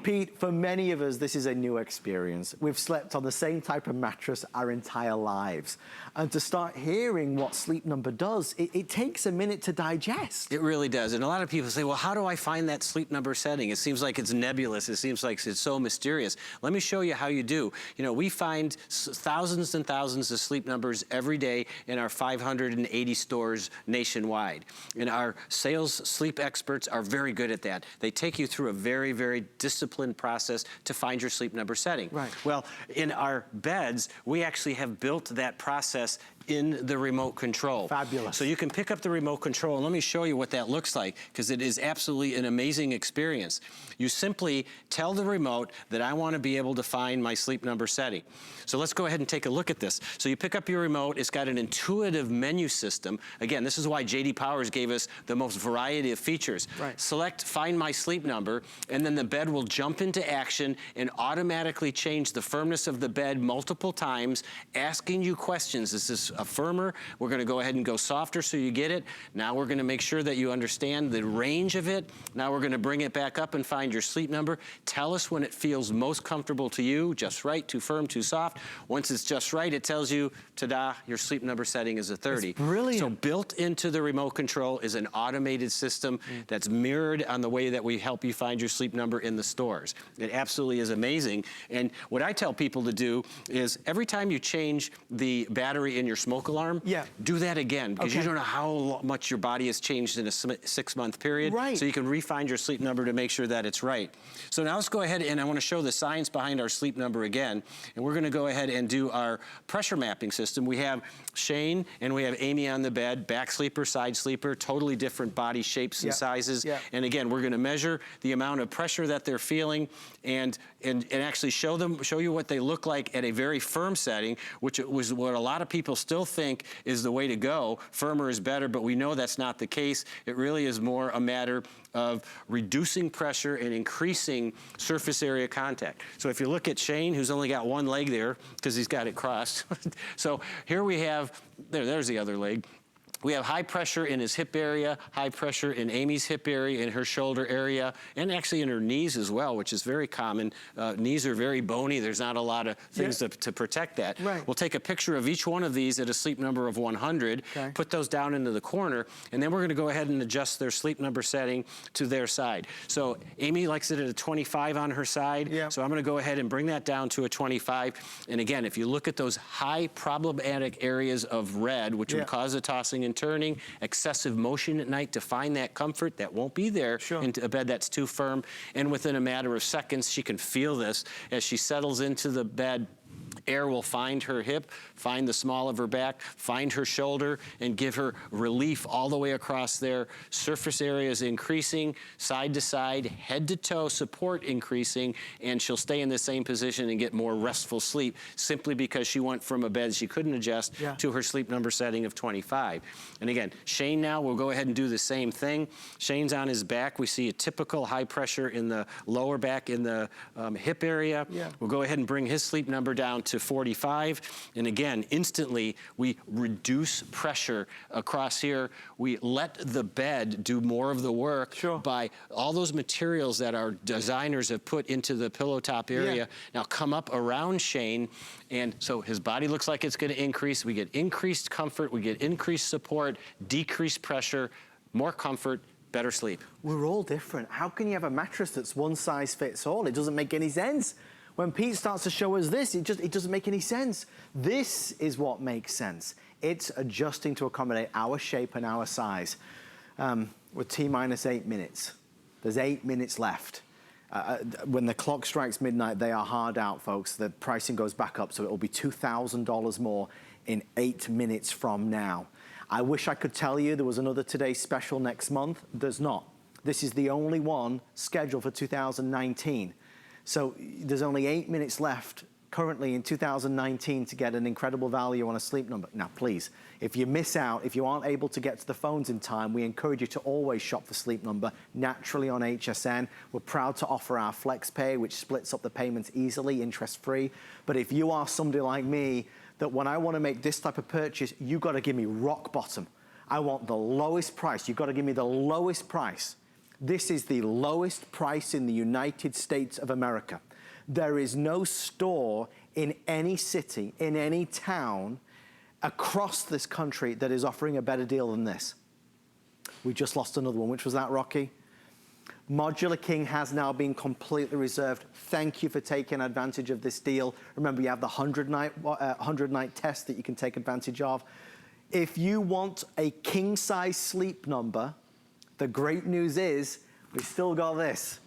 Pete, for many of us, this is a new experience. We've slept on the same type of mattress our entire lives. And to start hearing what Sleep Number does, it takes a minute to digest. It really does. And a lot of people say, well, how do I find that Sleep Number setting? It seems like it's nebulous. It seems like it's so mysterious. Let me show you how you do. You know, we find thousands and thousands of Sleep Numbers every day in our 580 stores nationwide. And our sales sleep experts are very good at that. They take you through a very, very disciplined process to find your Sleep Number setting. Right. Well, in our beds, we actually have built that process in the remote control. Fabulous. So you can pick up the remote control, and let me show you what that looks like, because it is absolutely an amazing experience. You simply tell the remote that I want to be able to find my Sleep Number setting. So let's go ahead and take a look at this. So you pick up your remote, it's got an intuitive menu system. Again, this is why J.D. Powers gave us the most variety of features. Right. Select Find My Sleep Number, and then the bed will jump into action and automatically change the firmness of the bed multiple times, asking you questions. This is a firmer. We're going to go ahead and go softer so you get it. Now we're going to make sure that you understand the range of it. Now we're going to bring it back up and find your Sleep Number. Tell us when it feels most comfortable to you, just right, too firm, too soft. Once it's just right, it tells you, ta-da, your Sleep Number setting is a 30. That's brilliant. So built into the remote control is an automated system that's mirrored on the way that we help you find your Sleep Number in the stores. It absolutely is amazing. And what I tell people to do is every time you change the battery in your smoke alarm, do that again, because you don't know how much your body has changed in a 6-month period. Right. So you can refine your Sleep Number to make sure that it's right. So now let's go ahead, and I want to show the science behind our Sleep Number again. And we're going to go ahead and do our pressure mapping system. We have Shane and we have Amy on the bed, back sleeper, side sleeper, totally different body shapes and sizes. And again, we're going to measure the amount of pressure that they're feeling and actually show you what they look like at a very firm setting, which was what a lot of people still think is the way to go. Firmer is better, but we know that's not the case. It really is more a matter of reducing pressure and increasing surface area contact. So if you look at Shane, who's only got one leg there because he's got it crossed. So here we have, there's the other leg. We have high pressure in his hip area, high pressure in Amy's hip area, in her shoulder area, and actually in her knees as well, which is very common. Knees are very bony. There's not a lot of things to protect that. Right. We'll take a picture of each one of these at a Sleep Number of 100, put those down into the corner, and then we're going to go ahead and adjust their Sleep Number setting to their side. So Amy likes it at a 25 on her side, so I'm going to go ahead and bring that down to a 25. And again, if you look at those high problematic areas of red, which would cause a tossing and turning, excessive motion at night, to find that comfort that won't be there into a bed that's too firm. And within a matter of seconds, she can feel this as she settles into the bed Air will find her hip, find the small of her back, find her shoulder, and give her relief all the way across there. Surface area is increasing, side to side, head to toe, support increasing, and she'll stay in the same position and get more restful sleep simply because she went from a bed she couldn't adjust to her sleep number setting of 25. And again, Shane now will go ahead and do the same thing. Shane's on his back. We see a typical high pressure in the lower back, in the hip area. We'll go ahead and bring his sleep number down to 45. And again, instantly, we reduce pressure across here. We let the bed do more of the work by all those materials that our designers have put into the pillow top area. Now come up around Shane, and so his body looks like it's going to increase. We get increased comfort, we get increased support, decreased pressure, more comfort, better sleep. We're all different. How can you have a mattress that's one size fits all? It doesn't make any sense. When Pete starts to show us this, it doesn't make any sense. This is what makes sense. It's adjusting to accommodate our shape and our size. We're T-minus 8 minutes. There's 8 minutes left. When the clock strikes midnight, they are hard out, folks. The pricing goes back up, so it will be $2,000 more in 8 minutes from now. I wish I could tell you there was another Today Special next month. There's not. This is the only one scheduled for 2019. So there's only 8 minutes left currently in 2019 to get an incredible value on a sleep number. Now, please, if you miss out, if you aren't able to get to the phones in time, we encourage you to always shop for Sleep Number naturally on HSN. We're proud to offer our Flex Pay, which splits up the payments easily, interest-free. But if you are somebody like me, that when I want to make this type of purchase, you got to give me rock bottom. I want the lowest price. You've got to give me the lowest price. This is the lowest price in the United States of America. There is no store in any city, in any town across this country that is offering a better deal than this. We just lost another one. Which was that, Rocky? Modular King has now been completely reserved. Thank you for taking advantage of this deal. Remember, you have the 100-night test that you can take advantage of. If you want a king-size Sleep Number, the great news is we still got this.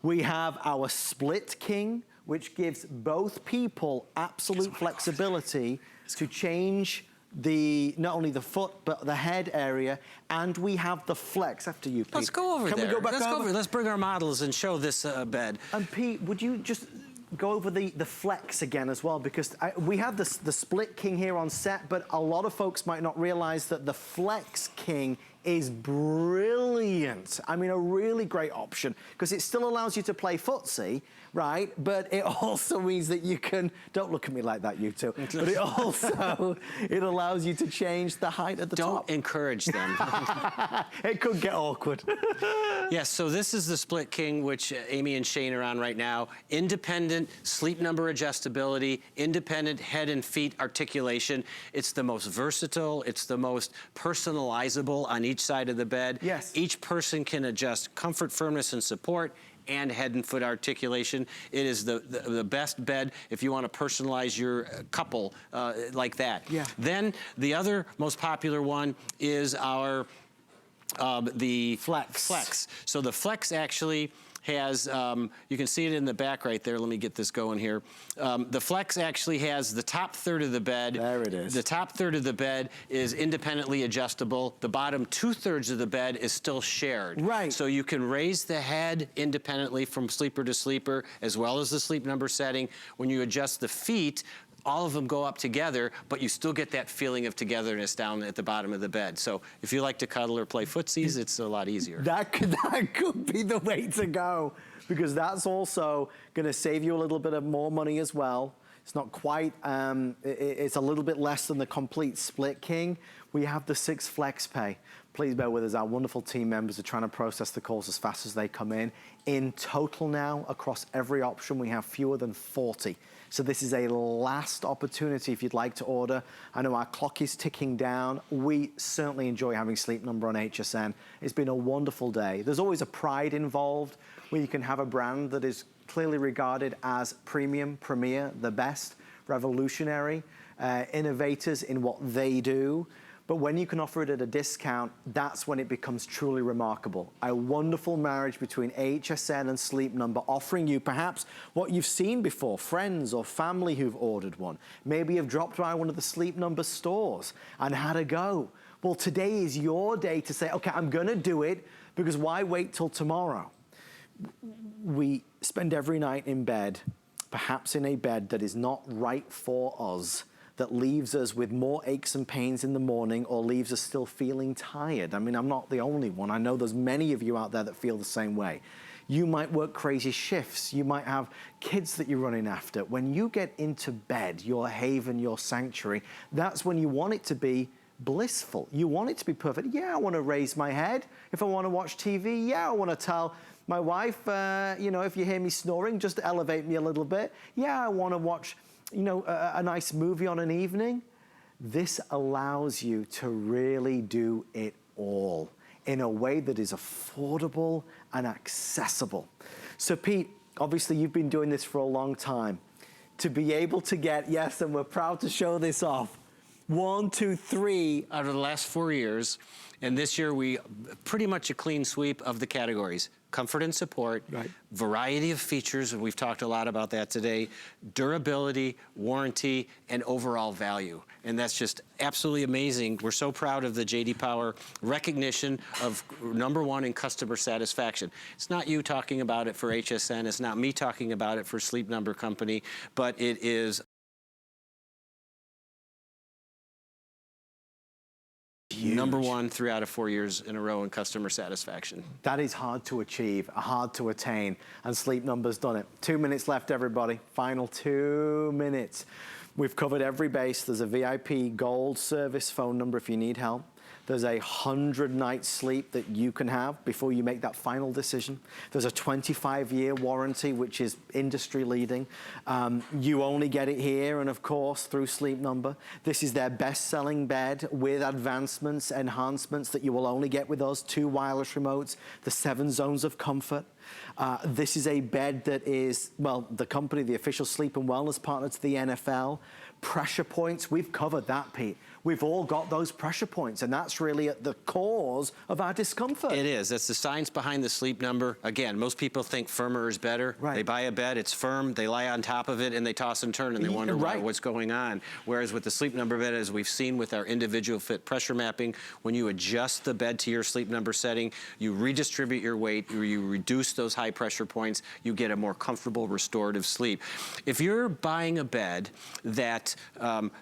We have our Split King, which gives both people absolute flexibility to change not only the foot, but the head area. And we have the Flex. After you, Pete. Let's go over there. Can we go back over? Let's bring our models and show this bed. And Pete, would you just go over the Flex again as well? Because we have the Split King here on set, but a lot of folks might not realize that the Flex King is brilliant. I mean, a really great option, because it still allows you to play footsie, right? But it also means that you can, don't look at me like that, you two, but it also, it allows you to change the height at the top. Don't encourage them. It could get awkward. Yes, so this is the Split King, which Amy and Shane are on right now. Independent sleep number adjustability, independent head and feet articulation. It's the most versatile, it's the most personalizable on each side of the bed. Yes. Each person can adjust comfort, firmness, and support, and head and foot articulation. It is the best bed if you want to personalize your couple like that. Yeah. Then the other most popular one is our the Flex. So the Flex actually has, you can see it in the back right there. Let me get this going here. The Flex actually has the top third of the bed. There it is. The top third of the bed is independently adjustable. The bottom 2/3 of the bed is still shared. Right. So you can raise the head independently from sleeper to sleeper, as well as the sleep number setting. When you adjust the feet, all of them go up together, but you still get that feeling of togetherness down at the bottom of the bed. So if you like to cuddle or play footsies, it's a lot easier. That could be the way to go, because that's also going to save you a little bit of more money as well. It's not quite, it's a little bit less than the complete Split King. We have the 6 Flex Pay. Please bear with us. Our wonderful team members are trying to process the calls as fast as they come in. In total now, across every option, we have fewer than 40. So this is a last opportunity if you'd like to order. I know our clock is ticking down. We certainly enjoy having Sleep Number on HSN. It's been a wonderful day. There's always a pride involved where you can have a brand that is clearly regarded as premium, premier, the best, revolutionary, innovators in what they do. But when you can offer it at a discount, that's when it becomes truly remarkable. A wonderful marriage between HSN and Sleep Number, offering you perhaps what you've seen before, friends or family who've ordered one. Maybe you've dropped by one of the Sleep Number stores and had a go. Well, today is your day to say, okay, I'm gonna do it, because why wait till tomorrow? We spend every night in bed, perhaps in a bed that is not right for us, that leaves us with more aches and pains in the morning, or leaves us still feeling tired. I mean, I'm not the only one. I know there's many of you out there that feel the same way. You might work crazy shifts. You might have kids that you're running after. When you get into bed, your haven, your sanctuary, that's when you want it to be blissful. You want it to be perfect. Yeah, I want to raise my head. If I want to watch TV, yeah, I want to tell my wife, you know, if you hear me snoring, just elevate me a little bit. Yeah, I want to watch, you know, a nice movie on an evening. This allows you to really do it all in a way that is affordable and accessible. So Pete, obviously you've been doing this for a long time. To be able to get, yes, and we're proud to show this off, 1, 2, 3 out of the last 4 years, and this year we pretty much a clean sweep of the categories. Comfort and support, right. Variety of features, and we've talked a lot about that today, durability, warranty, and overall value. And that's just absolutely amazing. We're so proud of the J.D. Power recognition of #1 in customer satisfaction. It's not you talking about it for HSN, it's not me talking about it for Sleep Number Company, but it is huge. #1 3 out of 4 years in a row in customer satisfaction. That is hard to achieve, hard to attain, and Sleep Number's done it. 2 minutes left, everybody. Final 2 minutes. We've covered every base. There's a VIP gold service phone number if you need help. There's a 100-night sleep that you can have before you make that final decision. There's a 25-year warranty, which is industry leading. You only get it here and, of course, through Sleep Number. This is their best-selling bed with advancements, enhancements that you will only get with us. 2 wireless remotes, the 7 zones of comfort. This is a bed that is, well, the company, the official sleep and wellness partner to the NFL. Pressure points, we've covered that, Pete. We've all got those pressure points, and that's really at the cause of our discomfort. It is. That's the science behind the Sleep Number. Again, most people think firmer is better. Right. They buy a bed, it's firm, they lie on top of it, and they toss and turn, and they wonder what's going on. Whereas with the Sleep Number bed, as we've seen with our individual fit pressure mapping, when you adjust the bed to your Sleep Number setting, you redistribute your weight, you reduce those high pressure points, you get a more comfortable, restorative sleep. If you're buying a bed that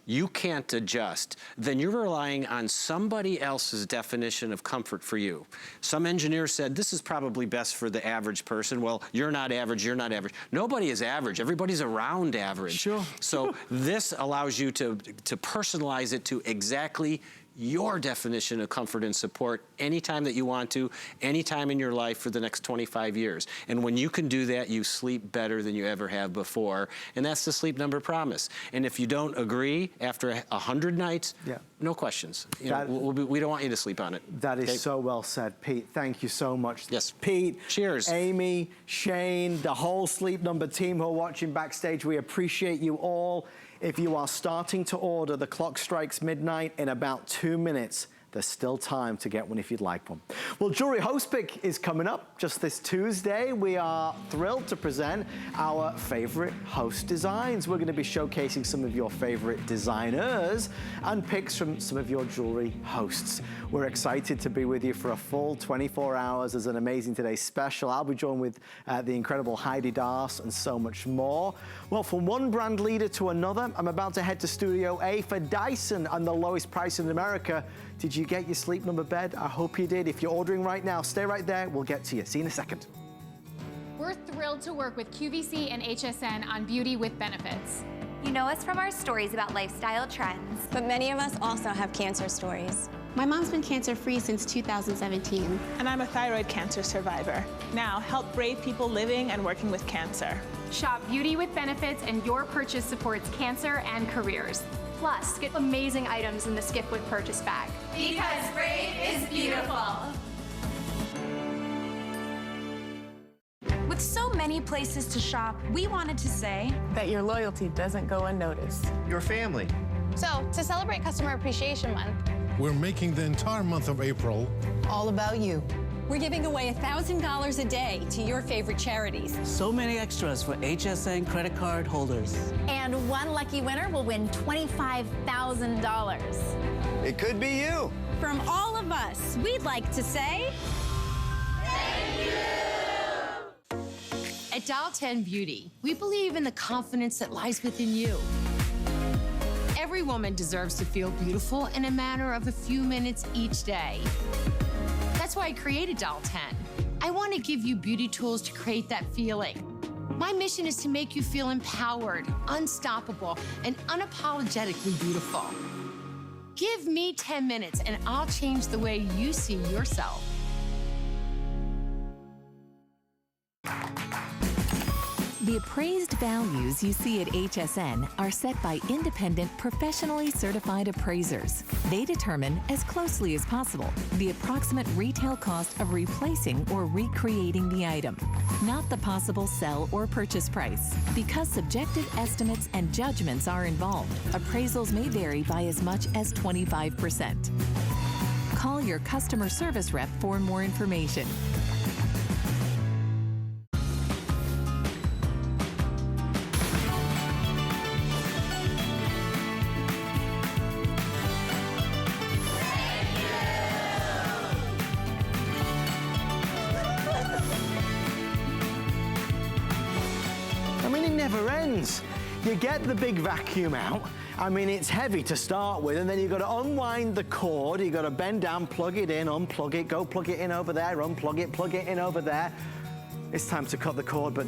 you can't adjust, then you're relying on somebody else's definition of comfort for you. Some engineer said, this is probably best for the average person. Well, you're not average, you're not average. Nobody is average, everybody's around average. Sure. So this allows you to personalize it to exactly your definition of comfort and support anytime that you want to, anytime in your life for the next 25 years. And when you can do that, you sleep better than you ever have before. And that's the Sleep Number promise. And if you don't agree after 100 nights, no questions. You know, we don't want you to sleep on it. That is so well said, Pete. Thank you so much. Yes. Pete. Cheers. Amy, Shane, the whole Sleep Number team who are watching backstage, we appreciate you all. If you are starting to order, the clock strikes midnight in about 2 minutes. There's still time to get one if you'd like one. Well, Jewelry Host Pick is coming up just this Tuesday. We are thrilled to present our favorite host designs. We're going to be showcasing some of your favorite designers and picks from some of your jewelry hosts. We're excited to be with you for a full 24 hours as an Amazing Today special. I'll be joined with the incredible Heidi Darst and so much more. Well, from one brand leader to another, I'm about to head to Studio A for Dyson and the lowest price in America. Did you get your Sleep Number bed? I hope you did. If you're ordering right now, stay right there. We'll get to you. See you in a second. We're thrilled to work with QVC and HSN on Beauty with Benefits. You know us from our stories about lifestyle trends. But many of us also have cancer stories. My mom's been cancer-free since 2017. And I'm a thyroid cancer survivor. Now, help brave people living and working with cancer. Shop Beauty with Benefits and your purchase supports cancer and careers. Plus, get amazing items in the Skip with Purchase bag. Because brave is beautiful. With so many places to shop, we wanted to say that your loyalty doesn't go unnoticed. Your family. So, to celebrate Customer Appreciation Month, we're making the entire month of April all about you. We're giving away $1,000 a day to your favorite charities. So many extras for HSN credit card holders. And one lucky winner will win $25,000. It could be you. From all of us, we'd like to say... Thank you! At Dial 10 Beauty, we believe in the confidence that lies within you. Every woman deserves to feel beautiful in a matter of a few minutes each day. That's why I created Dial 10. I want to give you beauty tools to create that feeling. My mission is to make you feel empowered, unstoppable, and unapologetically beautiful. Give me 10 minutes and I'll change the way you see yourself. The appraised values you see at HSN are set by independent, professionally certified appraisers. They determine, as closely as possible, the approximate retail cost of replacing or recreating the item, not the possible sell or purchase price. Because subjective estimates and judgments are involved, appraisals may vary by as much as 25%. Call your customer service rep for more information. I mean, it never ends. You get the big vacuum out. I mean, it's heavy to start with, and then you've got to unwind the cord. You've got to bend down, plug it in, unplug it, go plug it in over there, unplug it, plug it in over there. It's time to cut the cord, but